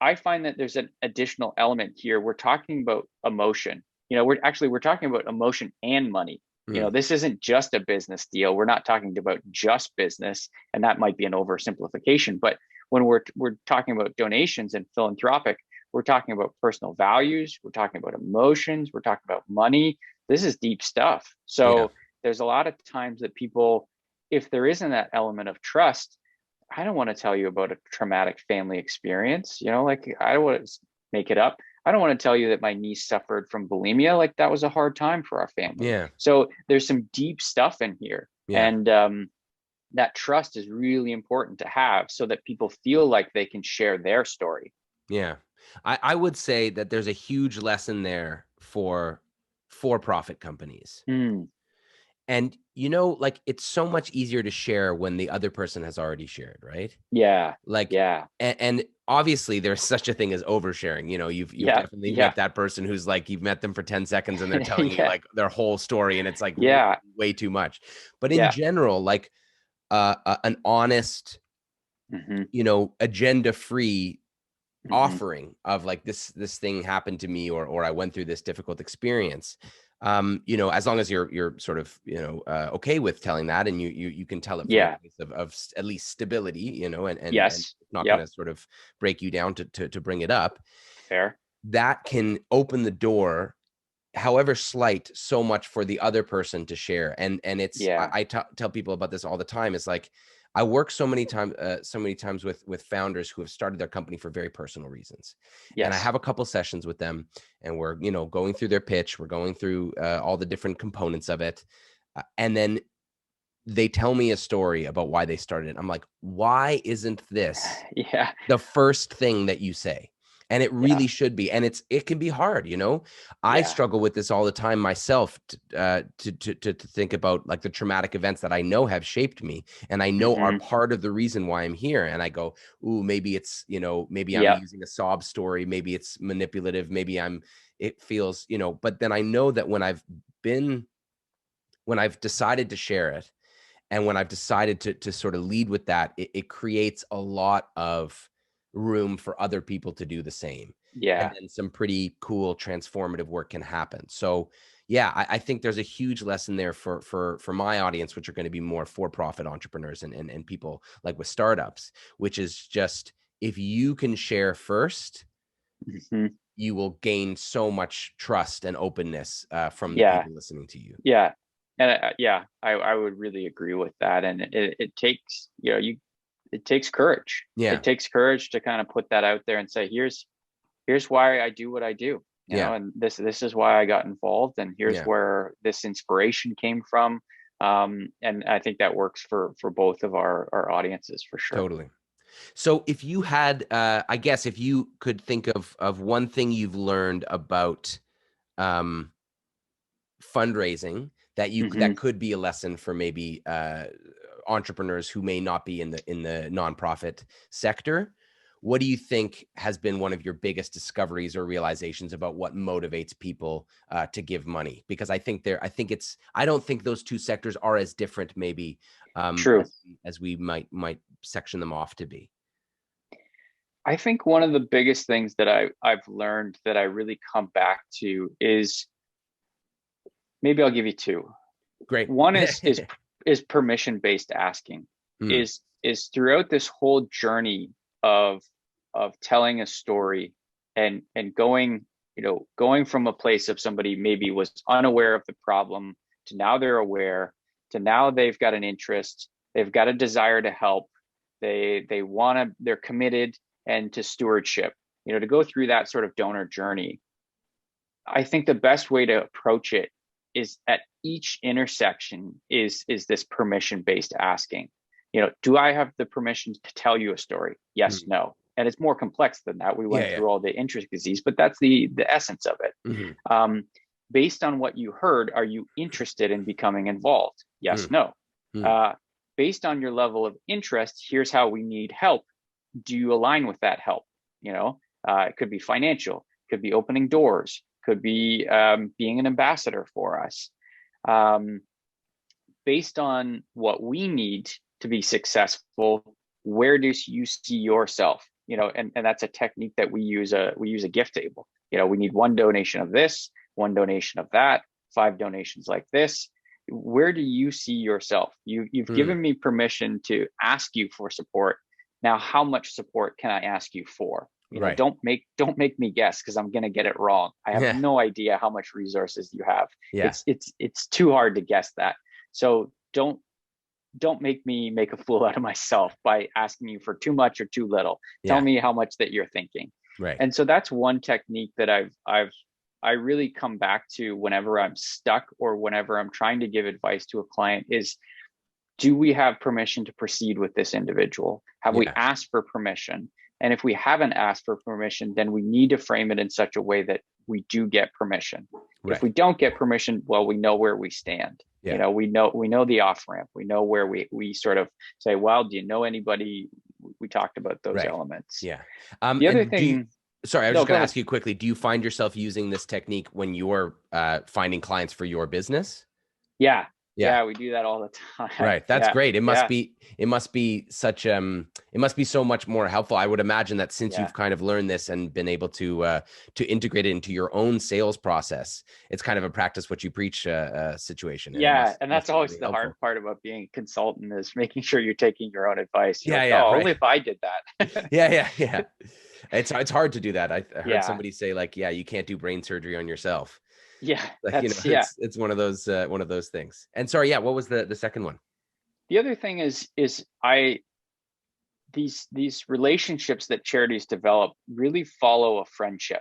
S2: I find that there's an additional element here. We're talking about emotion. We're talking about emotion and money.
S1: Mm,
S2: This isn't just a business deal. We're not talking about just business, and that might be an oversimplification. But when we're talking about donations and philanthropic, we're talking about personal values. We're talking about emotions. We're talking about money. This is deep stuff.
S1: yeah.
S2: So there's a lot of times that people, if there isn't that element of trust, I don't want to tell you about a traumatic family experience. Like, I don't want to make it up. I don't want to tell you that my niece suffered from bulimia. Like, that was a hard time for our family.
S1: Yeah.
S2: So there's some deep stuff in here.
S1: Yeah.
S2: And that trust is really important to have so that people feel like they can share their story.
S1: Yeah. I would say that there's a huge lesson there for profit companies.
S2: Mm,
S1: And like it's so much easier to share when the other person has already shared, right?
S2: yeah.
S1: Like,
S2: Yeah.
S1: and obviously there's such a thing as oversharing. You've
S2: Yeah.
S1: definitely
S2: Yeah.
S1: met that person who's like, you've met them for 10 seconds and they're telling you
S2: Yeah.
S1: like their whole story, and it's like
S2: Yeah.
S1: way too much. But in
S2: Yeah.
S1: general, like an honest,
S2: Hmm.
S1: agenda free
S2: Hmm.
S1: offering of like this thing happened to me, or I went through this difficult experience, as long as you're sort of okay with telling that, and you can tell it from a
S2: Yeah.
S1: place of at least stability, and
S2: Yes.
S1: it's not going
S2: Yep.
S1: to sort of break you down to bring it up.
S2: Fair.
S1: That can open the door, however slight, so much for the other person to share. And it's
S2: Yeah.
S1: I tell people about this all the time. It's like I work so many times with founders who have started their company for very personal reasons, and I
S2: Yes.
S1: have a couple sessions with them, and we're going through their pitch, we're going through all the different components of it, and then they tell me a story about why they started it. I'm like, why isn't this
S2: Yeah.
S1: the first thing that you say? And it
S2: Yeah.
S1: really should be. And it can be hard. I
S2: Yeah.
S1: struggle with this all the time myself, to think about like the traumatic events that I know have shaped me and I know are
S2: Hmm.
S1: part of the reason why I'm here. And I go, ooh, maybe it's, maybe I'm
S2: Yep.
S1: using a sob story. Maybe it's manipulative. Maybe it feels, but then I know that when I've decided to share it, and when I've decided to sort of lead with that, it creates a lot of room for other people to do the same. And
S2: Yeah.
S1: then some pretty cool transformative work can happen. So yeah, I think there's a huge lesson there for my audience, which are going to be more for-profit entrepreneurs and people like with startups, which is just, if you can share first,
S2: Hmm.
S1: you will gain so much trust and openness from the
S2: Yeah.
S1: people listening to you.
S2: Yeah. And I would really agree with that. And it takes, it takes courage.
S1: Yeah.
S2: It takes courage to kind of put that out there and say, here's why I do what I do,
S1: Yeah.
S2: and this is why I got involved, and here's where this inspiration came from. And I think that works for both of our audiences for sure.
S1: Totally. So if you had, I guess if you could think of one thing you've learned about fundraising that that could be a lesson for maybe entrepreneurs who may not be in the nonprofit sector, what do you think has been one of your biggest discoveries or realizations about what motivates people to give money? Because I don't think those two sectors are as different maybe
S2: True.
S1: as we might section them off to be.
S2: I think one of the biggest things that I've learned that I really come back to is, maybe I'll give you two.
S1: Great.
S2: One is permission-based asking. Is throughout this whole journey of telling a story and going from a place of somebody maybe was unaware of the problem to now they're aware, to now they've got an interest, they've got a desire to help, they're committed, and to stewardship, to go through that sort of donor journey. I think the best way to approach it is at each intersection is this permission-based asking. Do I have the permission to tell you a story? Yes, no. And it's more complex than that. We went through all the intricacies, but that's the essence of it. Based on what you heard, are you interested in becoming involved? Yes, no. Based on your level of interest, here's how we need help. Do you align with that help? It could be financial, could be opening doors, could be being an ambassador for us. Based on what we need to be successful, where do you see yourself? And that's a technique that we use. We use a gift table. We need one donation of this, one donation of that, 5 donations like this. Where do you see yourself? You've given me permission to ask you for support. Now, how much support can I ask you for? Don't make me guess, because I'm going to get it wrong. I have no idea how much resources you have. It's too hard to guess that. So don't make me make a fool out of myself by asking you for too much or too little. Tell me how much that you're thinking.
S1: Right.
S2: And so that's one technique that I really come back to whenever I'm stuck or whenever I'm trying to give advice to a client is, do we have permission to proceed with this individual? Have we asked for permission? And if we haven't asked for permission, then we need to frame it in such a way that we do get permission. If we don't get permission, well, we know where we stand. We know the off-ramp. We know where we sort of say, well, do you know anybody? We talked about those elements.
S1: Yeah.
S2: The other thing.
S1: Sorry, I was just going to ask you quickly, do you find yourself using this technique when you're finding clients for your business?
S2: Yeah, we do that all the time.
S1: Right. That's great. It must be so much more helpful. I would imagine that since you've kind of learned this and been able to integrate it into your own sales process, it's kind of a practice what you preach situation.
S2: And that's always the hard part about being a consultant, is making sure you're taking your own advice. Only if I did that.
S1: Yeah. It's hard to do that. I heard somebody say you can't do brain surgery on yourself. It's one of those things. And sorry, what was the second one?
S2: The other thing is these relationships that charities develop really follow a friendship.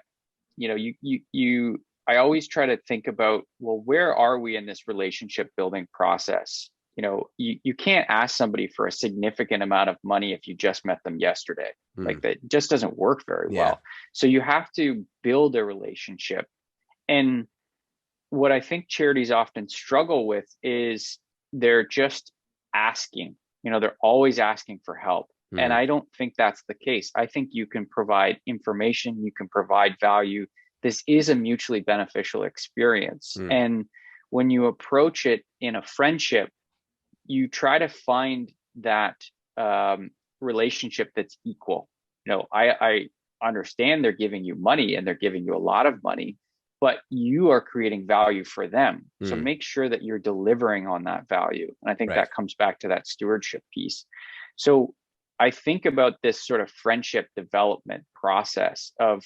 S2: I always try to think about, well, where are we in this relationship building process? You can't ask somebody for a significant amount of money if you just met them yesterday. Like, that just doesn't work very well. So you have to build a relationship. And what I think charities often struggle with is they're just asking, they're always asking for help. And I don't think that's the case. I think you can provide information, you can provide value. This is a mutually beneficial experience. And when you approach it in a friendship, you try to find that relationship that's equal. I understand they're giving you money and they're giving you a lot of money, but you are creating value for them. So make sure that you're delivering on that value. And I think that comes back to that stewardship piece. So I think about this sort of friendship development process of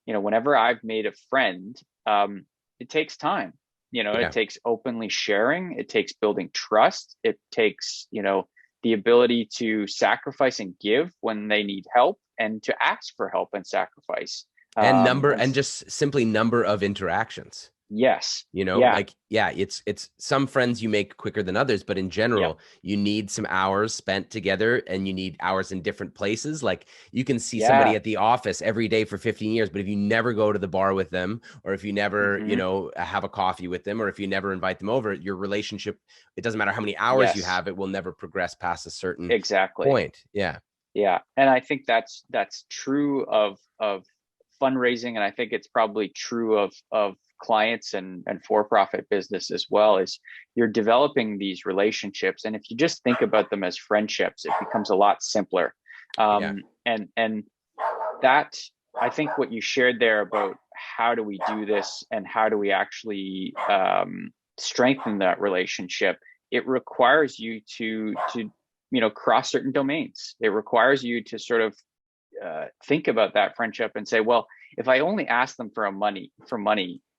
S2: whenever I've made a friend, it takes time. It takes openly sharing. It takes building trust. It takes, the ability to sacrifice and give when they need help, and to ask for help and sacrifice.
S1: And just simply number of interactions.
S2: Yes.
S1: It's some friends you make quicker than others, but in general, you need some hours spent together, and you need hours in different places. Like, you can see somebody at the office every day for 15 years, but if you never go to the bar with them, or if you never, have a coffee with them, or if you never invite them over, your relationship, it doesn't matter how many hours you have, it will never progress past a certain point. Yeah.
S2: Yeah. And I think that's true of fundraising. And I think it's probably true of clients and for-profit business as well, is you're developing these relationships. And if you just think about them as friendships, it becomes a lot simpler. And that, I think what you shared there about how do we do this and how do we actually strengthen that relationship, it requires you to cross certain domains. It requires you to sort of think about that friendship and say, well, if I only ask them for money,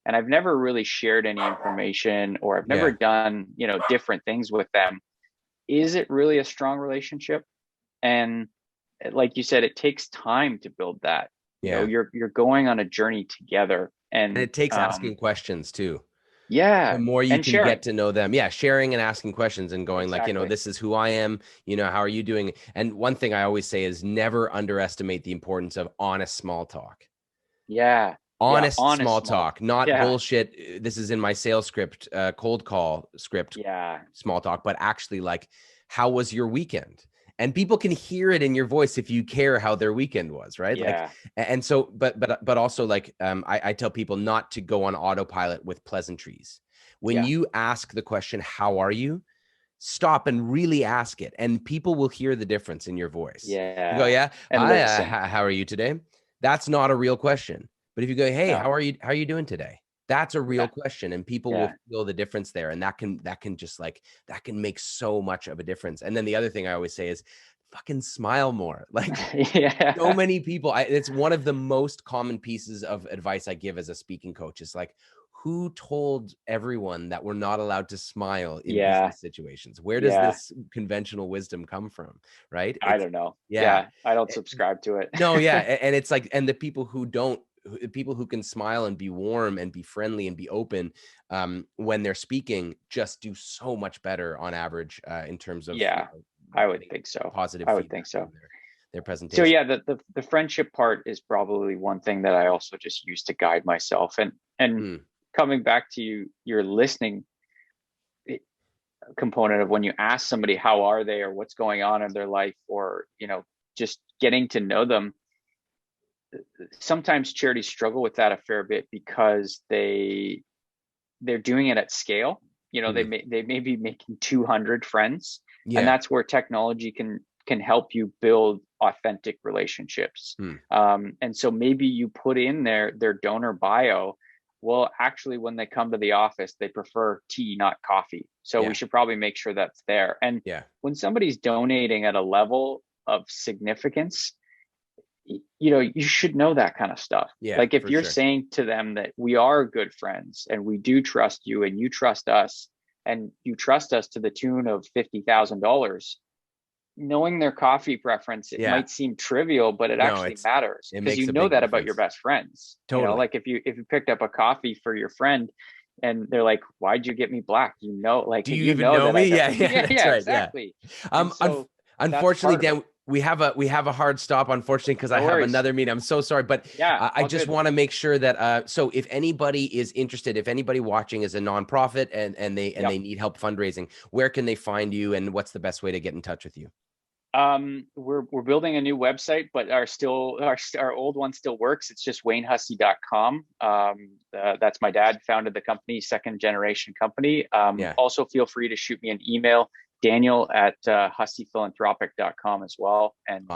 S2: and I've never really shared any information, or I've never done, different things with them, is it really a strong relationship? And like you said, it takes time to build that. You're going on a journey together, and
S1: it takes asking questions too.
S2: Yeah.
S1: The more you can get to know them. Yeah. Sharing and asking questions and going this is who I am. How are you doing? And one thing I always say is never underestimate the importance of honest small talk.
S2: Yeah.
S1: Honest small talk, not bullshit. This is in my sales script, cold call script.
S2: Yeah.
S1: Small talk, but actually, like, how was your weekend? And people can hear it in your voice if you care how their weekend was, right?
S2: Yeah.
S1: Like, and so, but also, like, I tell people not to go on autopilot with pleasantries. When you ask the question, "How are you?" stop and really ask it, and people will hear the difference in your voice.
S2: Yeah.
S1: You go, "Yeah,
S2: and
S1: hi, how are you today?" That's not a real question. But if you go, "Hey, how are you doing today?" That's a real question, and people will feel the difference there. And that can make so much of a difference. And then the other thing I always say is fucking smile more. Like, so many people, it's one of the most common pieces of advice I give as a speaking coach. Is like, who told everyone that we're not allowed to smile in business situations? Where does this conventional wisdom come from? Right?
S2: I don't know. Yeah. I don't subscribe to it.
S1: No. Yeah. And it's like, and the people who can smile and be warm and be friendly and be open when they're speaking just do so much better on average in terms of
S2: I would think so.
S1: Positive.
S2: I would think so.
S1: Their presentation.
S2: So the friendship part is probably one thing that I also just use to guide myself. And coming back to your listening component of when you ask somebody how are they, or what's going on in their life, or just getting to know them. Sometimes charities struggle with that a fair bit because they're doing it at scale. They may be making 200 friends, and that's where technology can help you build authentic relationships. And so maybe you put in their donor bio. Well, actually, when they come to the office, they prefer tea, not coffee. So we should probably make sure that's there. And when somebody's donating at a level of significance, you should know that kind of stuff. Like, if you're saying to them that we are good friends and we do trust you and you trust us and you trust us to the tune of $50,000, knowing their coffee preference, it might seem trivial, but it actually matters, because you know that about your best friends.
S1: Totally.
S2: Like if you picked up a coffee for your friend and they're like, "Why'd you get me black?" Like,
S1: do you even know me?
S2: Yeah, that's right. Exactly.
S1: So unfortunately, Dan, we have a hard stop, unfortunately, because I have another meeting. I'm so sorry, but I just want to make sure that so if anybody is interested, if anybody watching is a nonprofit and they need help fundraising, where can they find you, and what's the best way to get in touch with you?
S2: We're building a new website, but our old one still works. It's just waynehussey.com. That's my dad founded the company, second generation company. Also feel free to shoot me an email, Daniel at HusseyPhilanthropic.com as well. And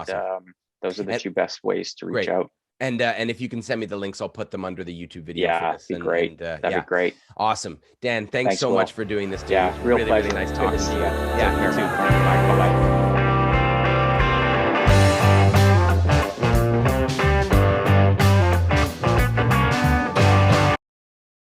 S2: those are the two best ways to reach out.
S1: And if you can send me the links, I'll put them under the YouTube video.
S2: That'd be great. That'd be great.
S1: Awesome. Dan, thanks so much for doing this, dude.
S2: Yeah, real pleasure.
S1: Really nice talking to you.
S2: Yeah, you too.